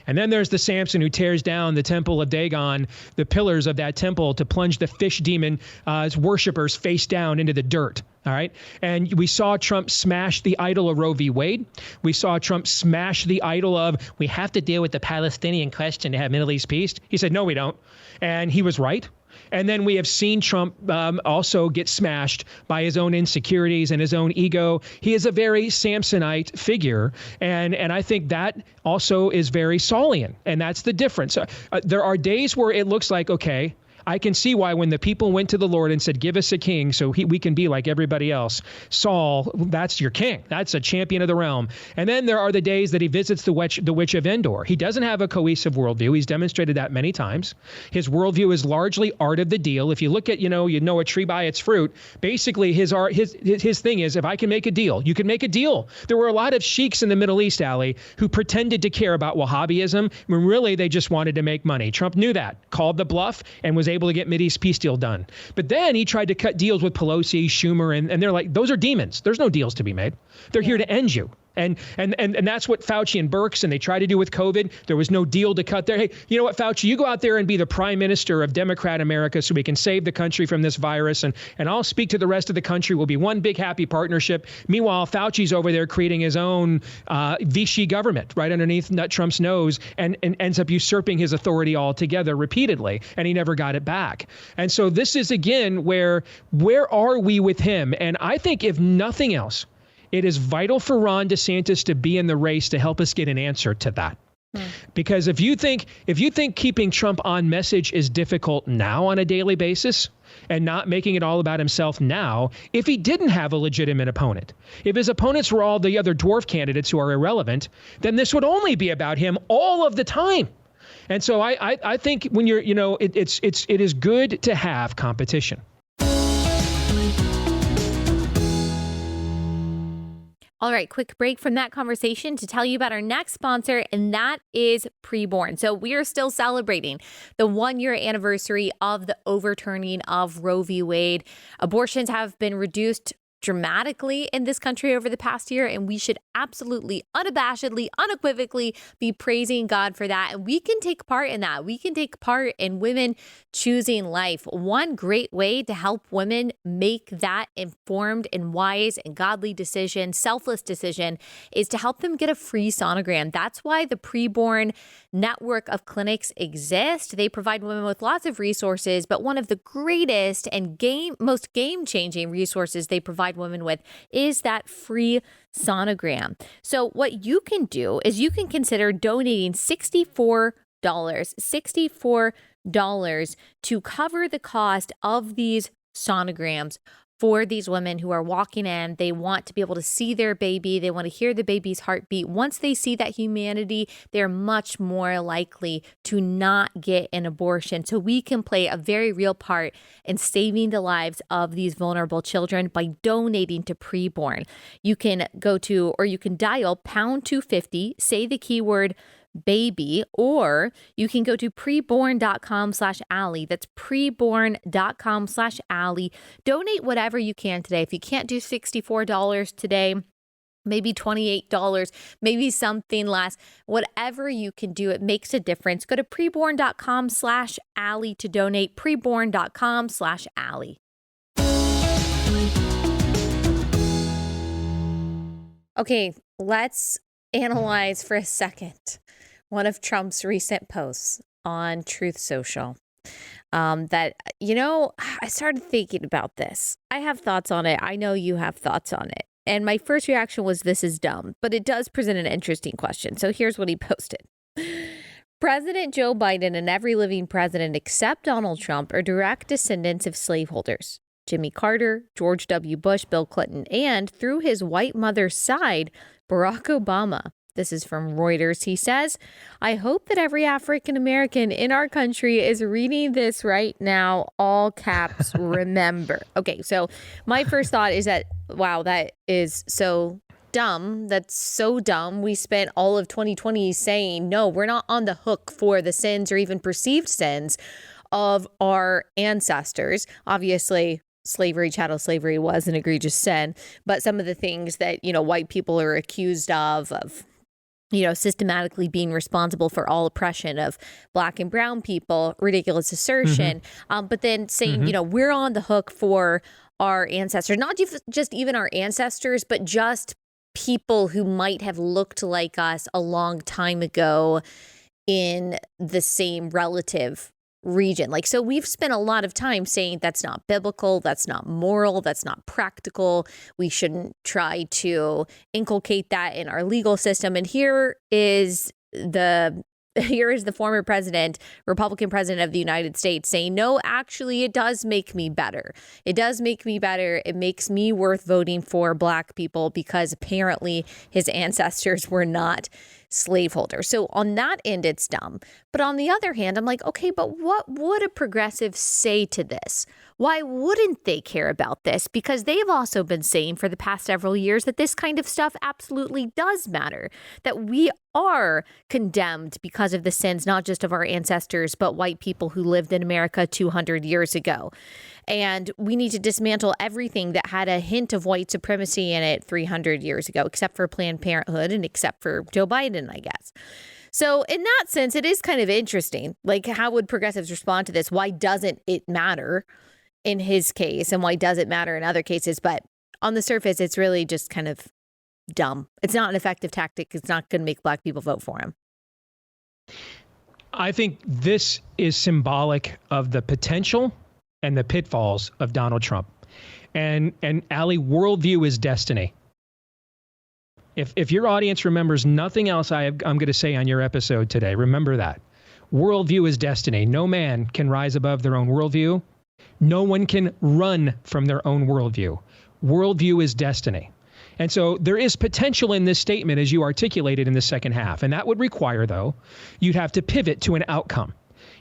And then there's the Samson who tears down the temple of Dagon, the pillars of that temple, to plunge the fish demon worshippers face down into the dirt. All right. And we saw Trump smash the idol of Roe v. Wade. We saw Trump smash the idol of, we have to deal with the Palestinian question to have Middle East peace. He said, no, we don't. And he was right. And then we have seen Trump also get smashed by his own insecurities and his own ego. He is a very Samsonite figure. And I think that also is very Saulian. And that's the difference. There are days where it looks like, okay, I can see why when the people went to the Lord and said, give us a king so we can be like everybody else. Saul, that's your king. That's a champion of the realm. And then there are the days that he visits the witch of Endor. He doesn't have a cohesive worldview. He's demonstrated that many times. His worldview is largely art of the deal. If you look at, you know a tree by its fruit, basically his thing is, if I can make a deal, you can make a deal. There were a lot of sheiks in the Middle East, Allie, who pretended to care about Wahhabism when really they just wanted to make money. Trump knew that, called the bluff, and was able to get Mideast peace deal done. But then he tried to cut deals with Pelosi, Schumer, and they're like, those are demons. There's no deals to be made. They're here to end you. And that's what Fauci and Birx and they tried to do with COVID. There was no deal to cut there. Hey, you know what, Fauci, you go out there and be the prime minister of Democrat America so we can save the country from this virus. And I'll speak to the rest of the country. We'll be one big happy partnership. Meanwhile, Fauci's over there creating his own Vichy government right underneath Trump's nose and ends up usurping his authority altogether repeatedly. And he never got it back. And so this is, again, where are we with him? And I think if nothing else, it is vital for Ron DeSantis to be in the race to help us get an answer to that. Because if you think keeping Trump on message is difficult now on a daily basis and not making it all about himself now, if he didn't have a legitimate opponent, if his opponents were all the other dwarf candidates who are irrelevant, then this would only be about him all of the time. And so I think when you're, it is good to have competition. All right, quick break from that conversation to tell you about our next sponsor, and that is Preborn. So we are still celebrating the 1-year anniversary of the overturning of Roe v. Wade. Abortions have been reduced dramatically in this country over the past year, and we should absolutely, unabashedly, unequivocally be praising God for that. And we can take part in that. We can take part in women choosing life. One great way to help women make that informed and wise and godly decision, selfless decision, is to help them get a free sonogram. That's why the Preborn network of clinics exist. They provide women with lots of resources, but one of the greatest and most game-changing resources they provide women with is that free sonogram. So what you can do is you can consider donating $64 to cover the cost of these sonograms for these women who are walking in. They want to be able to see their baby. They want to hear the baby's heartbeat. Once they see that humanity, they're much more likely to not get an abortion. So we can play a very real part in saving the lives of these vulnerable children by donating to Preborn. You can go to, or you can dial pound 250, say the keyword baby, or you can go to preborn.com/Allie. That's preborn.com/Allie. Donate whatever you can today. If you can't do $64 today, maybe $28, maybe something less, whatever you can do, it makes a difference. Go to preborn.com/Allie to donate, preborn.com/Allie. Okay, let's analyze for a second one of Trump's recent posts on Truth Social. I started thinking about this. I have thoughts on it. I know you have thoughts on it. And my first reaction was, this is dumb, but it does present an interesting question. So here's what he posted. President Joe Biden and every living president except Donald Trump are direct descendants of slaveholders. Jimmy Carter, George W. Bush, Bill Clinton, and through his white mother's side, Barack Obama. This is from Reuters. He says, I hope that every African American in our country is reading this right now. All caps, remember. Okay, so my first thought is that, wow, that is so dumb. That's so dumb. We spent all of 2020 saying, no, we're not on the hook for the sins or even perceived sins of our ancestors. Obviously, slavery, chattel slavery was an egregious sin, but some of the things that, white people are accused of, systematically being responsible for all oppression of black and brown people, ridiculous assertion. But then saying, we're on the hook for our ancestors, not just even our ancestors, but just people who might have looked like us a long time ago in the same relative region. So we've spent a lot of time saying that's not biblical, that's not moral, that's not practical. We shouldn't try to inculcate that in our legal system. And here is the former president, Republican president of the United States, saying, no, actually, it does make me better. It does make me better. It makes me worth voting for black people because apparently his ancestors were not slaveholders. So on that end, it's dumb. But on the other hand, I'm like, okay, but what would a progressive say to this? Why wouldn't they care about this? Because they've also been saying for the past several years that this kind of stuff absolutely does matter, that we are condemned because of the sins, not just of our ancestors, but white people who lived in America 200 years ago. And we need to dismantle everything that had a hint of white supremacy in it 300 years ago, except for Planned Parenthood and except for Joe Biden, I guess. So in that sense, it is kind of interesting. How would progressives respond to this? Why doesn't it matter in his case? And why does it matter in other cases? But on the surface, it's really just kind of dumb. It's not an effective tactic. It's not going to make black people vote for him. I think this is symbolic of the potential and the pitfalls of Donald Trump. And Allie, worldview is destiny. If your audience remembers nothing else I'm going to say on your episode today, remember that. Worldview is destiny. No man can rise above their own worldview. No one can run from their own worldview. Worldview is destiny. And so there is potential in this statement as you articulated in the second half. And that would require, though, you'd have to pivot to an outcome.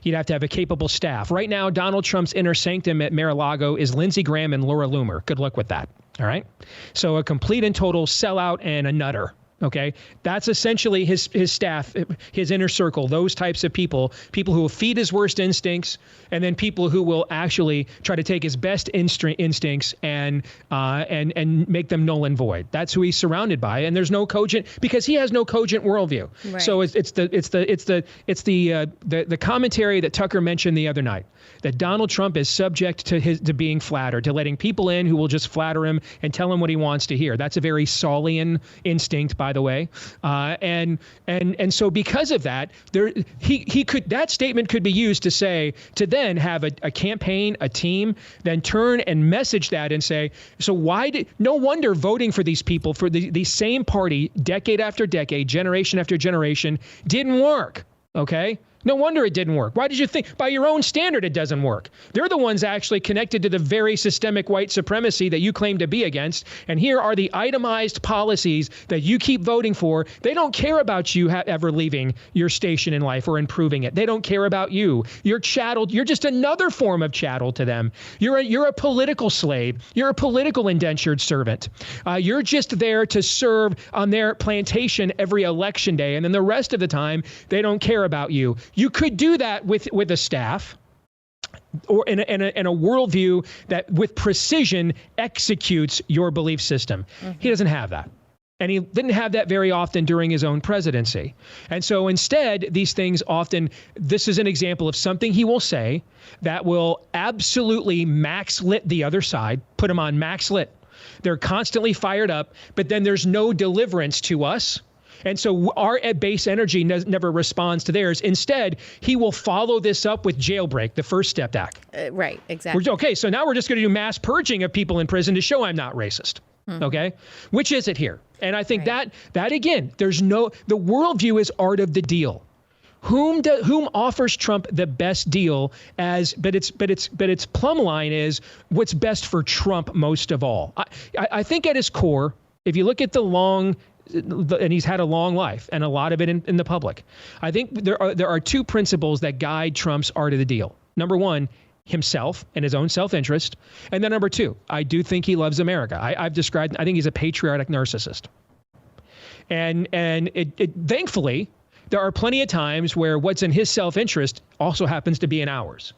You'd have to have a capable staff. Right now, Donald Trump's inner sanctum at Mar-a-Lago is Lindsey Graham and Laura Loomer. Good luck with that. All right. So a complete and total sellout and a nutter. OK, that's essentially his staff, his inner circle, those types of people who will feed his worst instincts, and then people who will actually try to take his best instincts and make them null and void. That's who he's surrounded by. And there's no cogent, because he has no cogent worldview. Right. So it's the commentary that Tucker mentioned the other night, that Donald Trump is subject to being flattered, to letting people in who will just flatter him and tell him what he wants to hear. That's a very Saulian instinct, by the way. And so because of that, that statement could be used to then have a campaign, a team, then turn and message that and say, so no wonder voting for these people, for the same party, decade after decade, generation after generation, didn't work. Okay? No wonder it didn't work. Why did you think? By your own standard, it doesn't work. They're the ones actually connected to the very systemic white supremacy that you claim to be against. And here are the itemized policies that you keep voting for. They don't care about you ever leaving your station in life or improving it. They don't care about you. You're chattel. You're just another form of chattel to them. You're a political slave. You're a political indentured servant. You're just there to serve on their plantation every election day. And then the rest of the time, they don't care about you. You could do that with a staff or in a worldview that with precision executes your belief system. Mm-hmm. He doesn't have that. And he didn't have that very often during his own presidency. And so instead, these things often, this is an example of something he will say that will absolutely max lit the other side, put them on max lit. They're constantly fired up, but then there's no deliverance to us. And so our base energy never responds to theirs. Instead, he will follow this up with jailbreak, the First Step Act. Right, exactly. Okay, so now we're just going to do mass purging of people in prison to show I'm not racist. Mm-hmm. Okay, which is it here? And I think that again, the worldview is art of the deal. Whom offers Trump the best deal but its plumb line is what's best for Trump most of all. I think at his core, if you look at and he's had a long life and a lot of it in the public, I think there are two principles that guide Trump's art of the deal. Number one, himself and his own self-interest. And then number two, I do think he loves America. I think he's a patriotic narcissist. And thankfully, there are plenty of times where what's in his self-interest also happens to be in ours.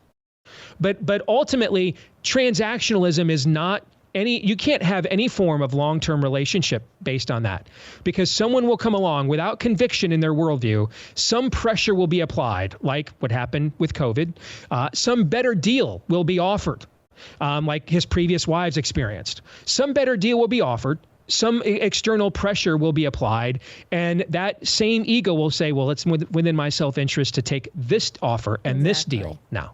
But ultimately, transactionalism is not you can't have any form of long-term relationship based on that, because someone will come along without conviction in their worldview. Some pressure will be applied, like what happened with COVID. Some better deal will be offered, like his previous wives experienced. Some better deal will be offered. Some external pressure will be applied, and that same ego will say, well, it's within my self-interest to take this offer and this deal now.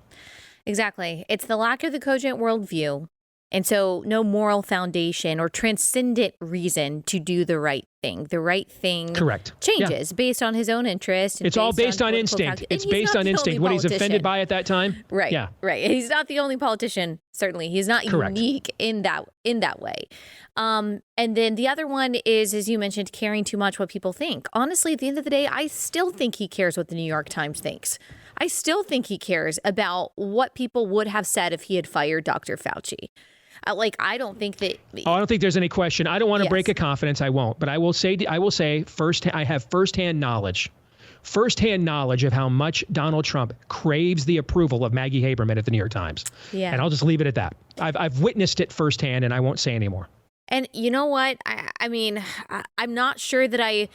Exactly. It's the lack of the cogent worldview. And so no moral foundation or transcendent reason to do the right thing. The right thing changes based on his own interest. It's all based on instinct. It's based on instinct. What he's offended by at that time. Right. Yeah. Right. And he's not the only politician. Certainly. He's not unique in that way. And then the other one is, as you mentioned, caring too much what people think. Honestly, at the end of the day, I still think he cares what the New York Times thinks. I still think he cares about what people would have said if he had fired Dr. Fauci. I don't think that. I don't think there's any question. I don't want to break a confidence. I won't. But I will say I have firsthand knowledge of how much Donald Trump craves the approval of Maggie Haberman at the New York Times. Yeah. And I'll just leave it at that. I've witnessed it firsthand, and I won't say anymore. And you know what? I mean, I'm not sure that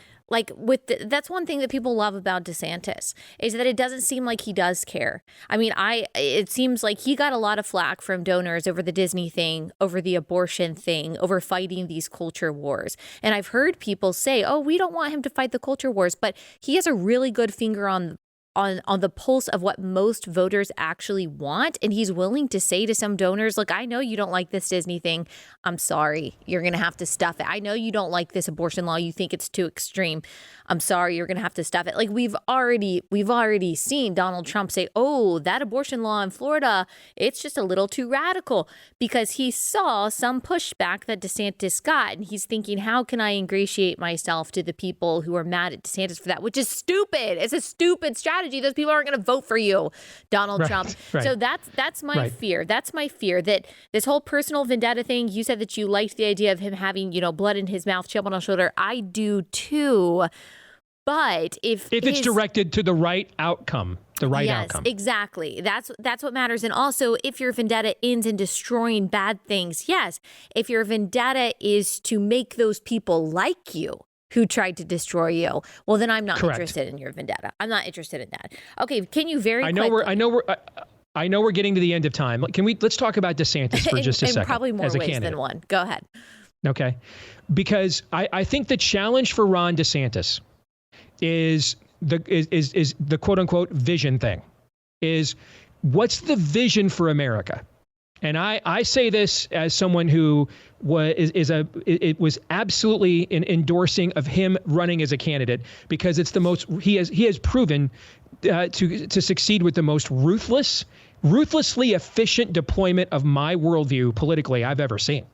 that's one thing that people love about DeSantis is that it doesn't seem like he does care. I mean, it seems like he got a lot of flack from donors over the Disney thing, over the abortion thing, over fighting these culture wars. And I've heard people say, oh, we don't want him to fight the culture wars, but he has a really good finger on the pulse of what most voters actually want. And he's willing to say to some donors, look, I know you don't like this Disney thing. I'm sorry. You're going to have to stuff it. I know you don't like this abortion law. You think it's too extreme. I'm sorry. You're going to have to stuff it. Like we've already seen Donald Trump say, oh, that abortion law in Florida, it's just a little too radical, because he saw some pushback that DeSantis got. And he's thinking, how can I ingratiate myself to the people who are mad at DeSantis for that, which is stupid. It's a stupid strategy. Those people aren't going to vote for you, Donald Trump. Right. So that's my fear. That's my fear, that this whole personal vendetta thing, you said that you liked the idea of him having, blood in his mouth, chip on his shoulder. I do too. But if it's directed to the right outcome, outcome. Exactly. That's what matters. And also, if your vendetta ends in destroying bad things, yes. If your vendetta is to make those people like you who tried to destroy you, well, then I'm not interested in your vendetta. I'm not interested in that. Okay, can you I know we're getting to the end of time. Let's talk about DeSantis for just a second. Probably more ways than one. Go ahead. Okay, because I think the challenge for Ron DeSantis is the quote unquote vision thing. Is what's the vision for America? And I say this as someone who was absolutely endorsing of him running as a candidate, because it's the most he has proven to succeed with the most ruthlessly efficient deployment of my worldview politically I've ever seen.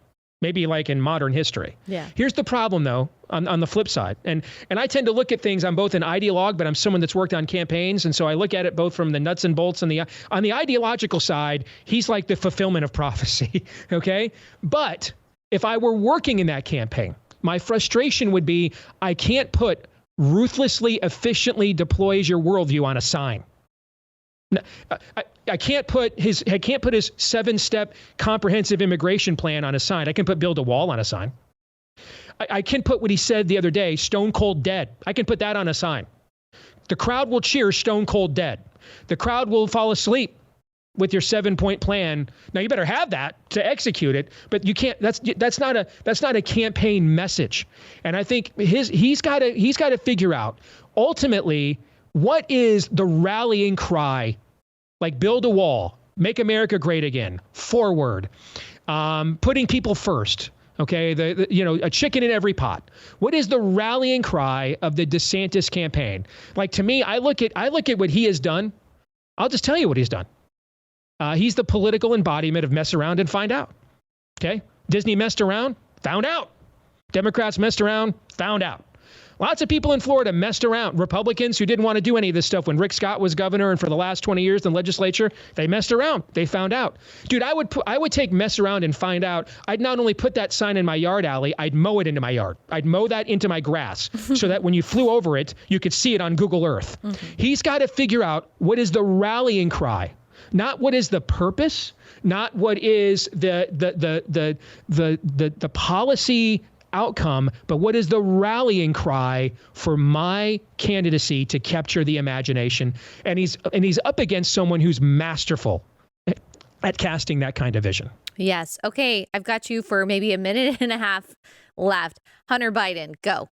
Maybe like in modern history. Yeah. Here's the problem, though, on the flip side. And I tend to look at things, I'm both an ideologue, but I'm someone that's worked on campaigns. And so I look at it both from the nuts and bolts and on the ideological side, he's like the fulfillment of prophecy. Okay. But if I were working in that campaign, my frustration would be I can't put ruthlessly, efficiently deploys your worldview on a sign. I can't put his 7-step comprehensive immigration plan on a sign. I can put build a wall on a sign. I can put what he said the other day, stone cold dead. I can put that on a sign. The crowd will cheer stone cold dead. The crowd will fall asleep with your 7-point plan. Now you better have that to execute it, but you can't. That's not a campaign message. And I think he's got to figure out ultimately, what is the rallying cry? Like build a wall, make America great again, forward, putting people first. Okay, a chicken in every pot. What is the rallying cry of the DeSantis campaign? Like, to me, I look at what he has done. I'll just tell you what he's done. He's the political embodiment of mess around and find out. Okay, Disney messed around, found out. Democrats messed around, found out. Lots of people in Florida messed around. Republicans who didn't want to do any of this stuff when Rick Scott was governor and for the last 20 years in the legislature, they messed around. They found out. Dude, I would take mess around and find out. I'd not only put that sign in my yard, Allie, I'd mow it into my yard. I'd mow that into my grass so that when you flew over it, you could see it on Google Earth. Mm-hmm. He's got to figure out what is the rallying cry not what is the purpose, not what is the policy outcome, but what is the rallying cry for my candidacy to capture the imagination. And he's up against someone who's masterful at casting that kind of vision. Yes. Okay. I've got you for maybe a minute and a half left. Hunter Biden, go.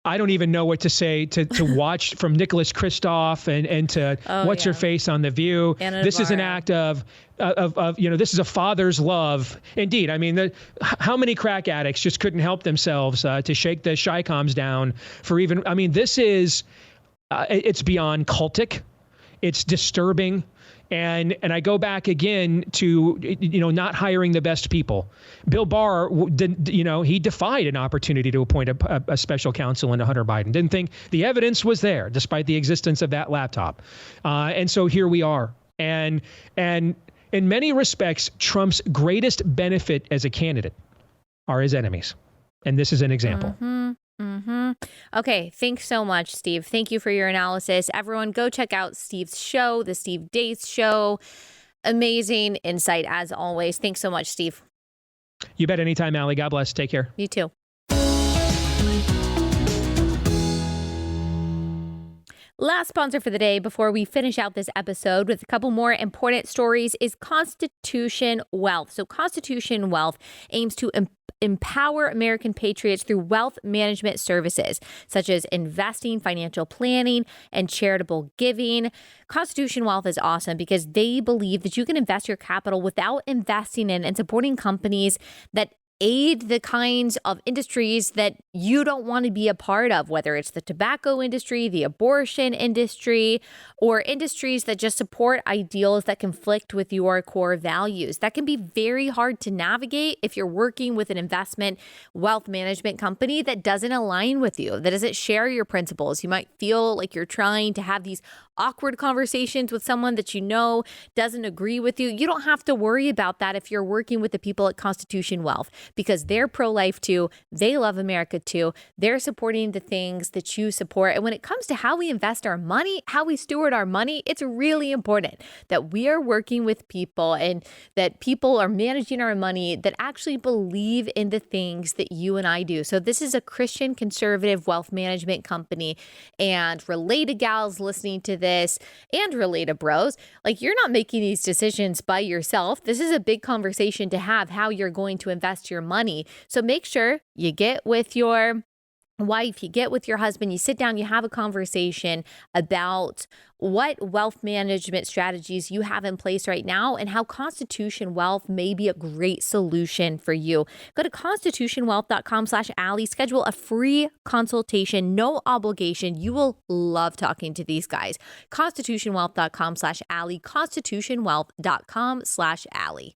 I don't even know what to say to watch from Nicholas Kristof and to what's her face on The View. This is an act of this is a father's love. Indeed. I mean, how many crack addicts just couldn't help themselves to shake the Chi-Coms down for even, I mean, this is, it's beyond cultic. It's disturbing. And I go back again to, not hiring the best people. Bill Barr, he defied an opportunity to appoint a special counsel into Hunter Biden. Didn't think the evidence was there, despite the existence of that laptop. And so here we are. And in many respects, Trump's greatest benefit as a candidate are his enemies. And this is an example. Mm-hmm. Mm-hmm. Okay. Thanks so much, Steve. Thank you for your analysis. Everyone go check out Steve's show, the Steve Deace Show. Amazing insight as always. Thanks so much, Steve. You bet. Anytime, Allie. God bless. Take care. You too. Last sponsor for the day before we finish out this episode with a couple more important stories is Constitution Wealth. So Constitution Wealth aims to empower American patriots through wealth management services, such as investing, financial planning, and charitable giving. Constitution Wealth is awesome because they believe that you can invest your capital without investing in and supporting companies that aid the kinds of industries that you don't want to be a part of, whether it's the tobacco industry, the abortion industry, or industries that just support ideals that conflict with your core values. That can be very hard to navigate if you're working with an investment wealth management company that doesn't align with you, that doesn't share your principles. You might feel like you're trying to have these awkward conversations with someone that doesn't agree with you. You don't have to worry about that if you're working with the people at Constitution Wealth, because they're pro-life too. They love America too. They're supporting the things that you support. And when it comes to how we invest our money, how we steward our money, it's really important that we are working with people and that people are managing our money that actually believe in the things that you and I do. So this is a Christian conservative wealth management company, and related gals listening to this and related bros, like, you're not making these decisions by yourself. This is a big conversation to have, how you're going to invest your money. So make sure you get with your wife, you get with your husband, you sit down, you have a conversation about what wealth management strategies you have in place right now and how Constitution Wealth may be a great solution for you. Go to constitutionwealth.com/Allie, schedule a free consultation, no obligation. You will love talking to these guys. constitutionwealth.com/Allie, constitutionwealth.com/Allie.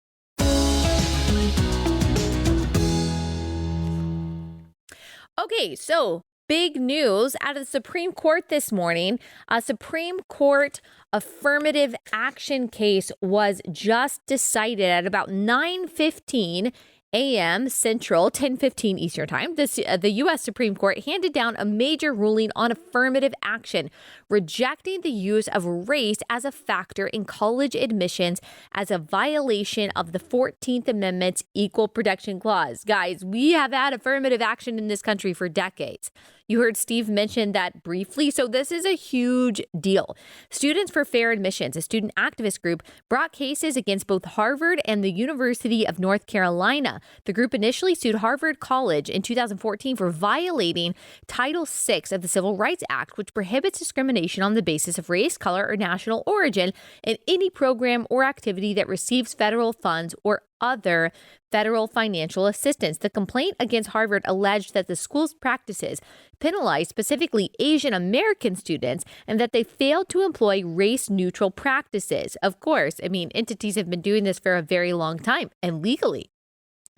Okay, so big news out of the Supreme Court this morning. A Supreme Court affirmative action case was just decided at about 9:15 a.m. Central, 10:15 Eastern Time. The U.S. Supreme Court handed down a major ruling on affirmative action, rejecting the use of race as a factor in college admissions as a violation of the 14th Amendment's Equal Protection Clause. Guys, we have had affirmative action in this country for decades. You heard Steve mention that briefly. So this is a huge deal. Students for Fair Admissions, a student activist group, brought cases against both Harvard and the University of North Carolina. The group initially sued Harvard College in 2014 for violating Title VI of the Civil Rights Act, which prohibits discrimination on the basis of race, color, or national origin in any program or activity that receives federal funds or other federal financial assistance. The complaint against Harvard alleged that the school's practices penalized specifically Asian American students and that they failed to employ race-neutral practices. Of course, I mean, entities have been doing this for a very long time and legally.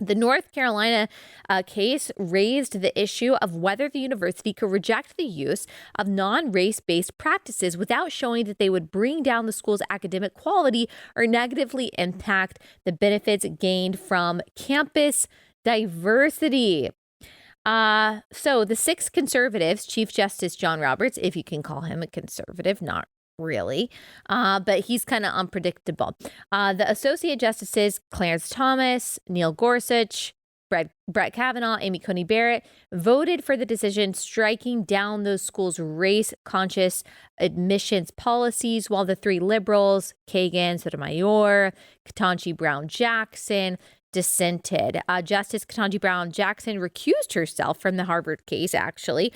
The North Carolina case raised the issue of whether the university could reject the use of non-race-based practices without showing that they would bring down the school's academic quality or negatively impact the benefits gained from campus diversity. So the 6 conservatives, Chief Justice John Roberts, if you can call him a conservative, not really, but he's kind of unpredictable. The Associate Justices Clarence Thomas, Neil Gorsuch, Brett Kavanaugh, Amy Coney Barrett voted for the decision, striking down those schools' race-conscious admissions policies, while the three liberals, Kagan, Sotomayor, Ketanji Brown Jackson, dissented. Justice Ketanji Brown Jackson recused herself from the Harvard case, actually,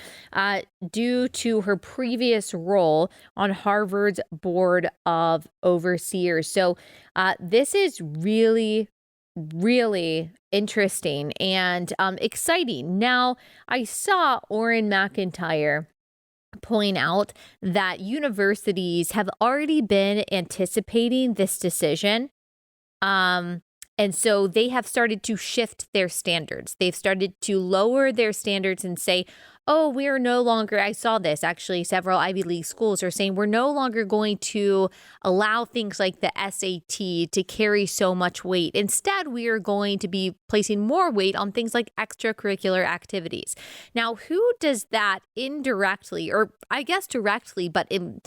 due to her previous role on Harvard's Board of Overseers. So this is really interesting and exciting. Now, I saw Orrin McIntyre point out that universities have already been anticipating this decision. And so they have started to shift their standards. They've started to lower their standards and say, oh, we are no longer, I saw this actually, several Ivy League schools are saying we're no longer going to allow things like the SAT to carry so much weight. Instead, we are going to be placing more weight on things like extracurricular activities. Now, who does that indirectly, or I guess directly, but in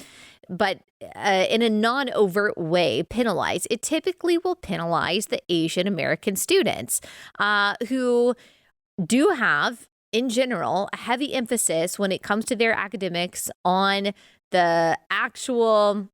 a non-overt way penalize? It typically will penalize the Asian American students who do have, in general, a heavy emphasis when it comes to their academics on the actual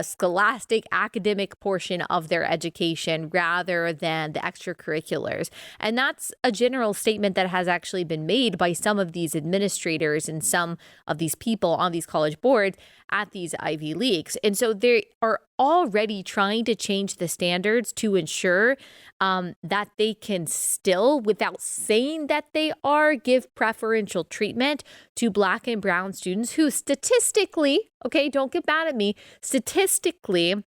scholastic academic portion of their education rather than the extracurriculars. And that's a general statement that has actually been made by some of these administrators and some of these people on these college boards at these Ivy Leagues. And so they are already trying to change the standards to ensure that they can still, without saying that they are, give preferential treatment to Black and brown students who statistically, okay, don't get mad at me, statistically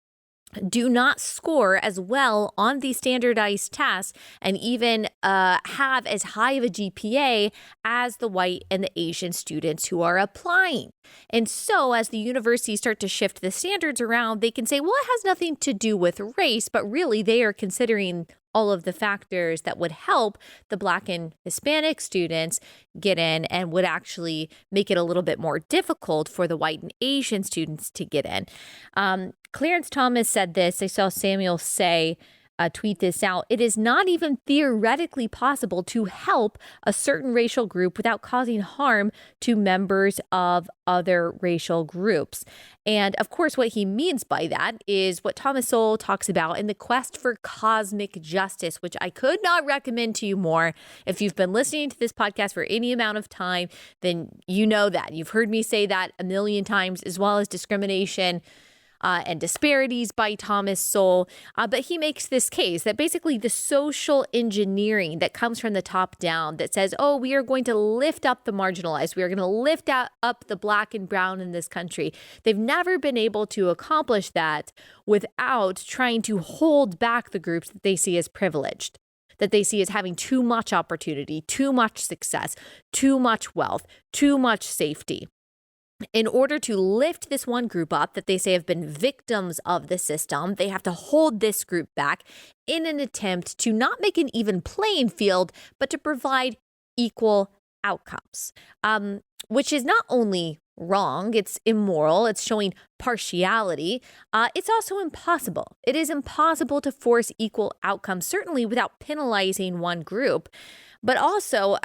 do not score as well on these standardized tests and even have as high of a GPA as the white and the Asian students who are applying. And so as the universities start to shift the standards around, they can say, well, it has nothing to do with race, but really they are considering all of the factors that would help the Black and Hispanic students get in and would actually make it a little bit more difficult for the white and Asian students to get in. Clarence Thomas said this. I saw Samuel say, tweet this out. It is not even theoretically possible to help a certain racial group without causing harm to members of other racial groups. And of course, what he means by that is what Thomas Sowell talks about in the quest for cosmic justice, which I could not recommend to you more. If you've been listening to this podcast for any amount of time, then you know that. You've heard me say that a million times, as well as discrimination and disparities by Thomas Sowell. But he makes this case that basically the social engineering that comes from the top down that says, oh, we are going to lift up the marginalized. We are going to lift up the Black and brown in this country. They've never been able to accomplish that without trying to hold back the groups that they see as privileged, that they see as having too much opportunity, too much success, too much wealth, too much safety. In order to lift this one group up that they say have been victims of the system, they have to hold this group back in an attempt to not make an even playing field, but to provide equal outcomes, which is not only wrong, it's immoral, it's showing partiality. It's also impossible. It is impossible to force equal outcomes, certainly without penalizing one group, but also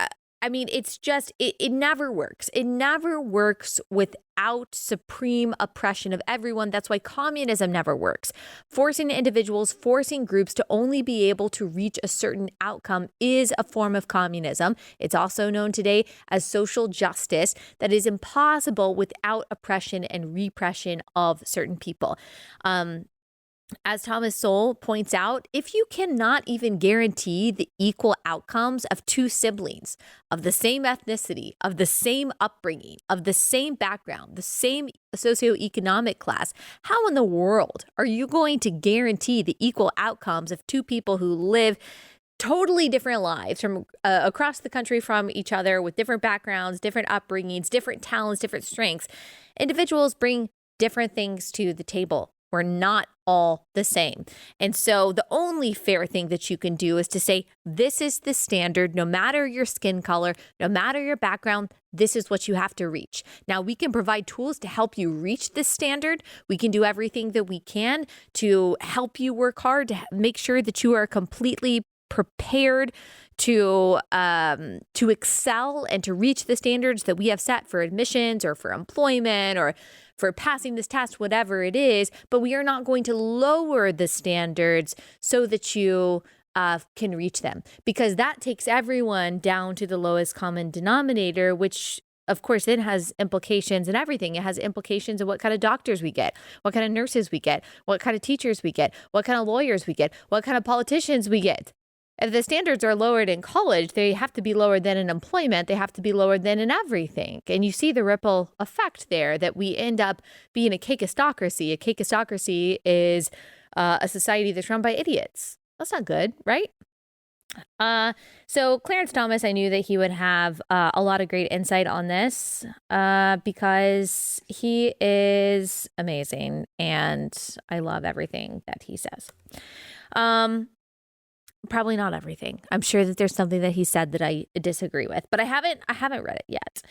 I mean, it's just, it never works. It never works without supreme oppression of everyone. That's why communism never works. Forcing individuals, forcing groups to only be able to reach a certain outcome is a form of communism. It's also known today as social justice that is impossible without oppression and repression of certain people. As Thomas Sowell points out, if you cannot even guarantee the equal outcomes of two siblings of the same ethnicity, of the same upbringing, of the same background, the same socioeconomic class, how in the world are you going to guarantee the equal outcomes of two people who live totally different lives from across the country from each other with different backgrounds, different upbringings, different talents, different strengths? Individuals bring different things to the table. We're not all the same. And so the only fair thing that you can do is to say, this is the standard, no matter your skin color, no matter your background, this is what you have to reach. Now, we can provide tools to help you reach this standard. We can do everything that we can to help you work hard, to make sure that you are completely prepared to excel and to reach the standards that we have set for admissions or for employment or for passing this test, whatever it is. But we are not going to lower the standards so that you can reach them, because that takes everyone down to the lowest common denominator, which of course then has implications in everything. It has implications in what kind of doctors we get, what kind of nurses we get, what kind of teachers we get, what kind of lawyers we get, what kind of politicians we get. If the standards are lowered in college, they have to be lower than in employment. They have to be lower than in everything. And you see the ripple effect there, that we end up being a cakeistocracy. A cakeistocracy is a society that's run by idiots. That's not good, right? So Clarence Thomas, I knew that he would have a lot of great insight on this because he is amazing and I love everything that he says. Probably not everything. I'm sure that there's something that he said that I disagree with, but I haven't read it yet.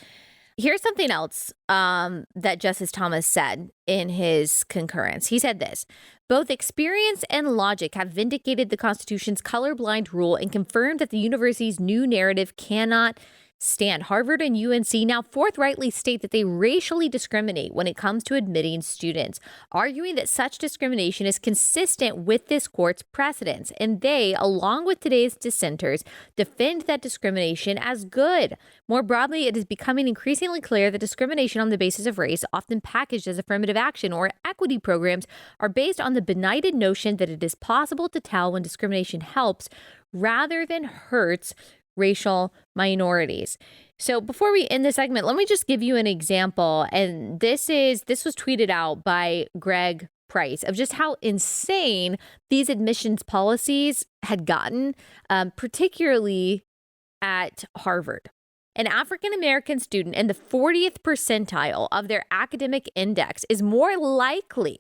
Here's something else that Justice Thomas said in his concurrence. He said this: both experience and logic have vindicated the Constitution's colorblind rule and confirmed that the university's new narrative cannot stand. Harvard and UNC now forthrightly state that they racially discriminate when it comes to admitting students, arguing that such discrimination is consistent with this court's precedents. And they, along with today's dissenters, defend that discrimination as good. More broadly, it is becoming increasingly clear that discrimination on the basis of race, often packaged as affirmative action or equity programs, are based on the benighted notion that it is possible to tell when discrimination helps rather than hurts racial minorities. So before we end the segment, let me just give you an example. And this was tweeted out by Greg Price of just how insane these admissions policies had gotten, particularly at Harvard. An African-American student in the 40th percentile of their academic index is more likely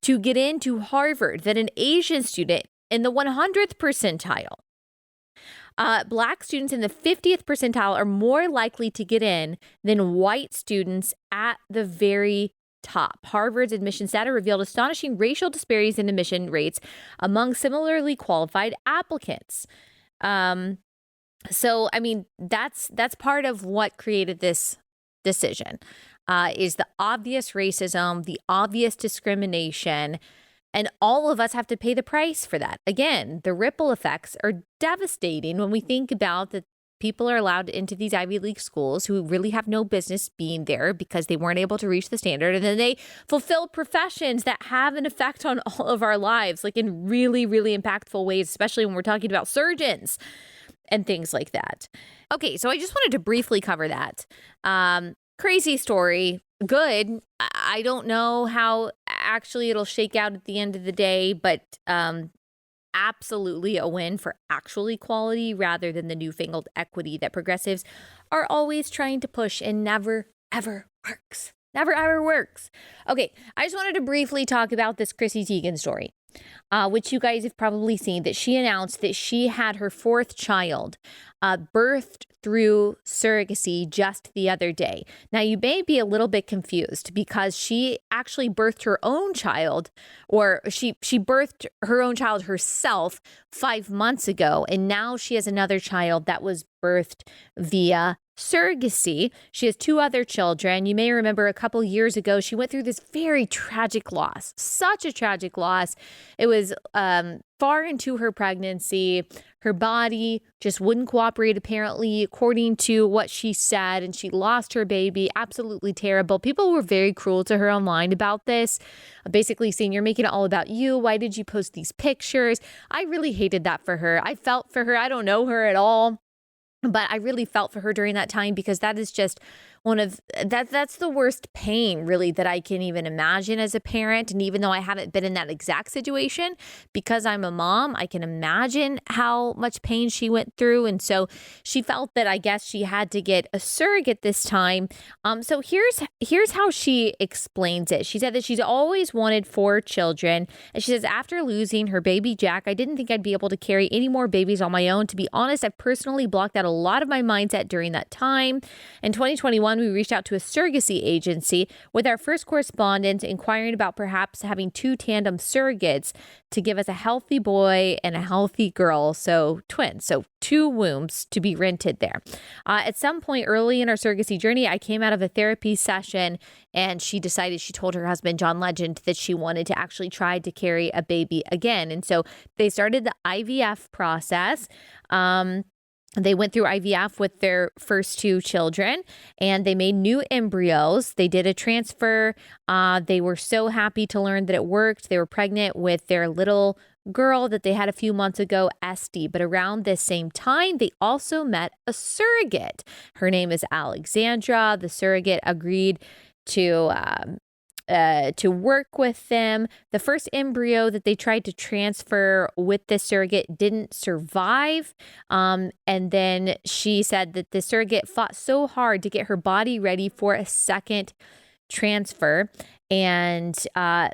to get into Harvard than an Asian student in the 100th percentile. Black students in the 50th percentile are more likely to get in than white students at the very top. Harvard's admissions data revealed astonishing racial disparities in admission rates among similarly qualified applicants. So, I mean, that's part of what created this decision, is the obvious racism, the obvious discrimination. And all of us have to pay the price for that. Again, the ripple effects are devastating when we think about that people are allowed into these Ivy League schools who really have no business being there because they weren't able to reach the standard. And then they fulfill professions that have an effect on all of our lives, like in really, really impactful ways, especially when we're talking about surgeons and things like that. Okay, so I just wanted to briefly cover that. Crazy story. Good. I don't know how actually it'll shake out at the end of the day, but absolutely a win for actual equality rather than the newfangled equity that progressives are always trying to push and never, ever works. Never, ever works. Okay, I just wanted to briefly talk about this Chrissy Teigen story, which you guys have probably seen, that she announced that she had her fourth child birthed through surrogacy just the other day. Now, you may be a little bit confused because she actually birthed her own child, or she birthed her own child herself 5 months ago, and now she has another child that was birthed via surrogacy. She has two other children. You may remember a couple years ago, she went through this very tragic loss, such a tragic loss. It was far into her pregnancy. Her body just wouldn't cooperate, apparently, according to what she said, and she lost her baby. Absolutely terrible. People were very cruel to her online about this, basically saying, you're making it all about you. Why did you post these pictures? I really hated that for her. I felt for her. I don't know her at all, but I really felt for her during that time because that is just that's the worst pain really that I can even imagine as a parent. And even though I haven't been in that exact situation, because I'm a mom, I can imagine how much pain she went through. And so she felt that I guess she had to get a surrogate this time. So here's how she explains it. She said that she's always wanted 4 children. And she says, after losing her baby Jack, I didn't think I'd be able to carry any more babies on my own. To be honest, I've personally blocked out a lot of my mindset during that time. In 2021, we reached out to a surrogacy agency with our first correspondence inquiring about perhaps having 2 tandem surrogates to give us a healthy boy and a healthy girl, so twins, so 2 wombs to be rented there. At some point early in our surrogacy journey, I came out of a therapy session and she told her husband, John Legend, that she wanted to actually try to carry a baby again. And so they started the IVF process. They went through IVF with their first 2 children and they made new embryos. They did a transfer. They were so happy to learn that it worked. They were pregnant with their little girl that they had a few months ago, Esty. But around this same time, they also met a surrogate. Her name is Alexandra. The surrogate agreed to work with them. The first embryo that they tried to transfer with the surrogate didn't survive. And then she said that the surrogate fought so hard to get her body ready for a second transfer. And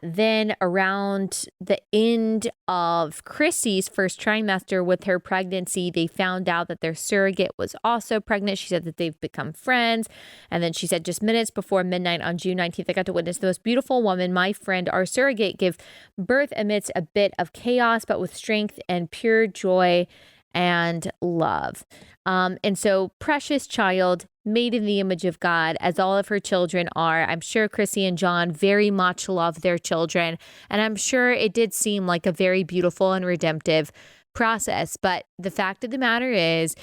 then around the end of Chrissy's first trimester with her pregnancy, they found out that their surrogate was also pregnant. She said that they've become friends. And then she said just minutes before midnight on June 19th, I got to witness the most beautiful woman, my friend, our surrogate, give birth amidst a bit of chaos, but with strength and pure joy and love. And so precious child, made in the image of God, as all of her children are. I'm sure Chrissy and John very much love their children. And I'm sure it did seem like a very beautiful and redemptive process. But the fact of the matter is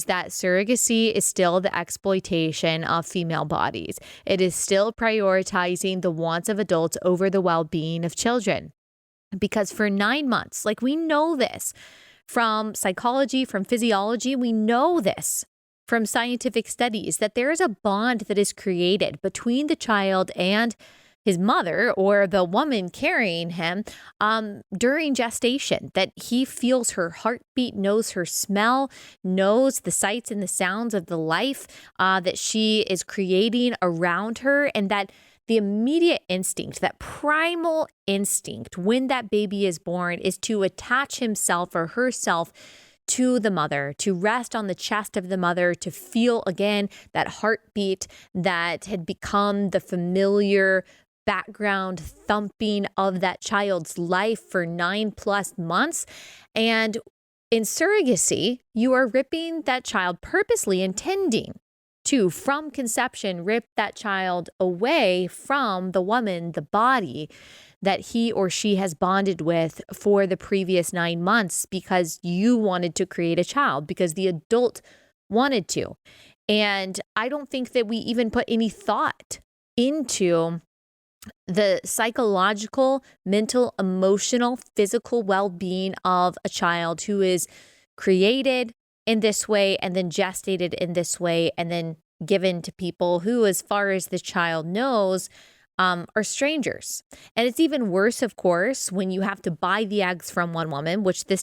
that surrogacy is still the exploitation of female bodies. It is still prioritizing the wants of adults over the well-being of children. Because for 9 months, like we know this from psychology, from physiology, we know this from scientific studies, that there is a bond that is created between the child and his mother or the woman carrying him during gestation, that he feels her heartbeat, knows her smell, knows the sights and the sounds of the life that she is creating around her, and that the immediate instinct, that primal instinct when that baby is born is to attach himself or herself to the mother, to rest on the chest of the mother, to feel again that heartbeat that had become the familiar background thumping of that child's life for 9+ months. And in surrogacy, you are ripping that child, purposely intending to, from conception, rip that child away from the woman, the body that he or she has bonded with for the previous 9 months, because you wanted to create a child, because the adult wanted to. And I don't think that we even put any thought into the psychological, mental, emotional, physical well-being of a child who is created in this way and then gestated in this way and then given to people who, as far as the child knows, are strangers. And it's even worse, of course, when you have to buy the eggs from one woman, which this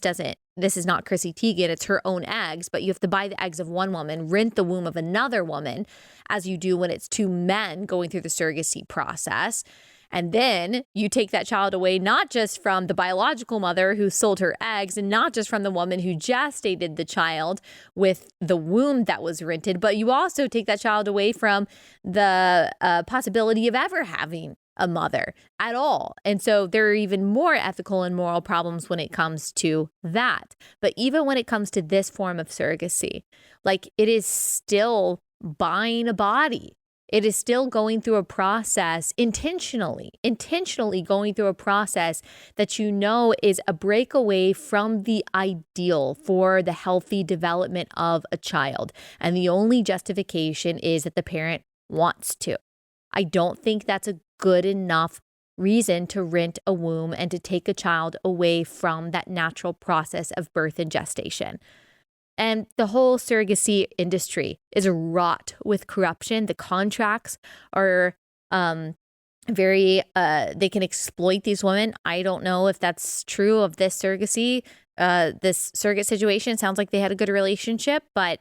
is not Chrissy Teigen, it's her own eggs, but you have to buy the eggs of one woman, rent the womb of another woman, as you do when it's 2 men going through the surrogacy process. And then you take that child away, not just from the biological mother who sold her eggs, and not just from the woman who gestated the child with the womb that was rented, but you also take that child away from the possibility of ever having a mother at all. And so there are even more ethical and moral problems when it comes to that. But even when it comes to this form of surrogacy, like, it is still buying a body. It is still going through a process, intentionally going through a process that you know is a breakaway from the ideal for the healthy development of a child. And the only justification is that the parent wants to. I don't think that's a good enough reason to rent a womb and to take a child away from that natural process of birth and gestation. And the whole surrogacy industry is wrought with corruption. The contracts are they can exploit these women. I don't know if that's true of this surrogacy, this surrogate situation. It sounds like they had a good relationship, but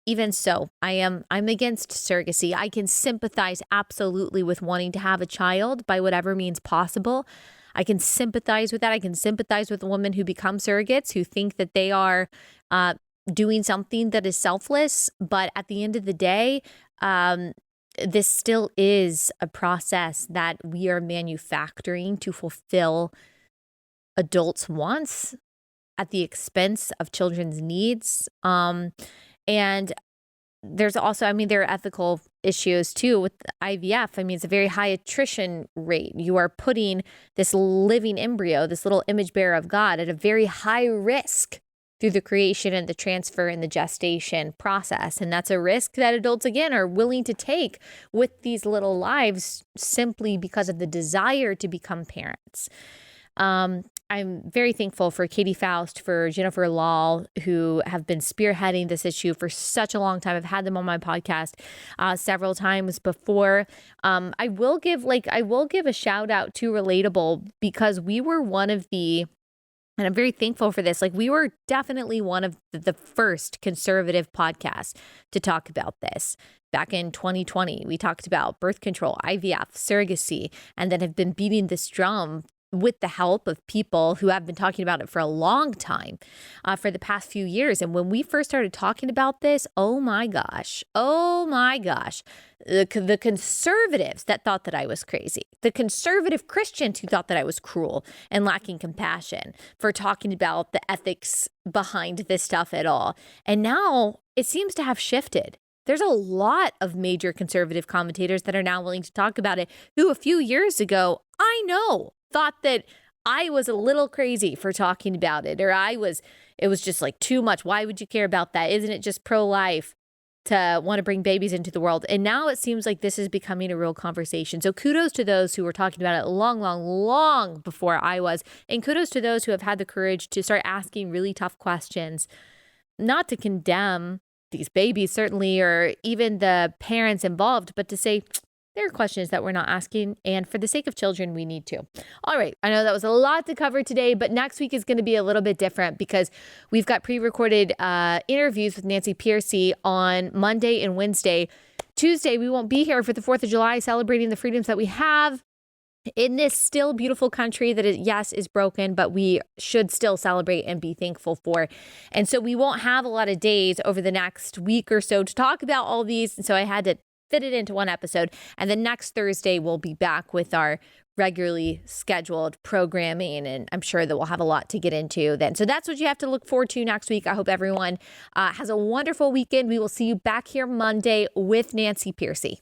even so, I'm against surrogacy. I can sympathize absolutely with wanting to have a child by whatever means possible. I can sympathize with that. I can sympathize with women who become surrogates, who think that they are doing something that is selfless. But at the end of the day, this still is a process that we are manufacturing to fulfill adults' wants at the expense of children's needs. And there's also, there are ethical issues too with IVF. It's a very high attrition rate. You are putting this living embryo, this little image bearer of God, at a very high risk through the creation and the transfer and the gestation process. And that's a risk that adults, again, are willing to take with these little lives simply because of the desire to become parents. I'm very thankful for Katie Faust, for Jennifer Lahl, who have been spearheading this issue for such a long time. I've had them on my podcast several times before. I will give a shout out to Relatable, because we were one of the, and I'm very thankful for this, we were definitely one of the first conservative podcasts to talk about this. Back in 2020, we talked about birth control, IVF, surrogacy, and then have been beating this drum with the help of people who have been talking about it for a long time, for the past few years. And when we first started talking about this, oh my gosh, the conservatives that thought that I was crazy, the conservative Christians who thought that I was cruel and lacking compassion for talking about the ethics behind this stuff at all. And now it seems to have shifted. There's a lot of major conservative commentators that are now willing to talk about it, who a few years ago, I know, thought that I was a little crazy for talking about it, or it was just too much. Why would you care about that? Isn't it just pro-life to want to bring babies into the world? And now it seems like this is becoming a real conversation. So kudos to those who were talking about it long before I was. And kudos to those who have had the courage to start asking really tough questions, not to condemn these babies, certainly, or even the parents involved, but to say, there are questions that we're not asking, and for the sake of children, we need to. All right, I know that was a lot to cover today, but next week is going to be a little bit different, because we've got pre-recorded interviews with Nancy Pearcey on Monday and Wednesday. Tuesday, we won't be here for the 4th of July, celebrating the freedoms that we have in this still beautiful country that is broken, but we should still celebrate and be thankful for. And so we won't have a lot of days over the next week or so to talk about all these. And so I had to fit it into one episode. And then next Thursday, we'll be back with our regularly scheduled programming. And I'm sure that we'll have a lot to get into then. So that's what you have to look forward to next week. I hope everyone has a wonderful weekend. We will see you back here Monday with Nancy Pearcey.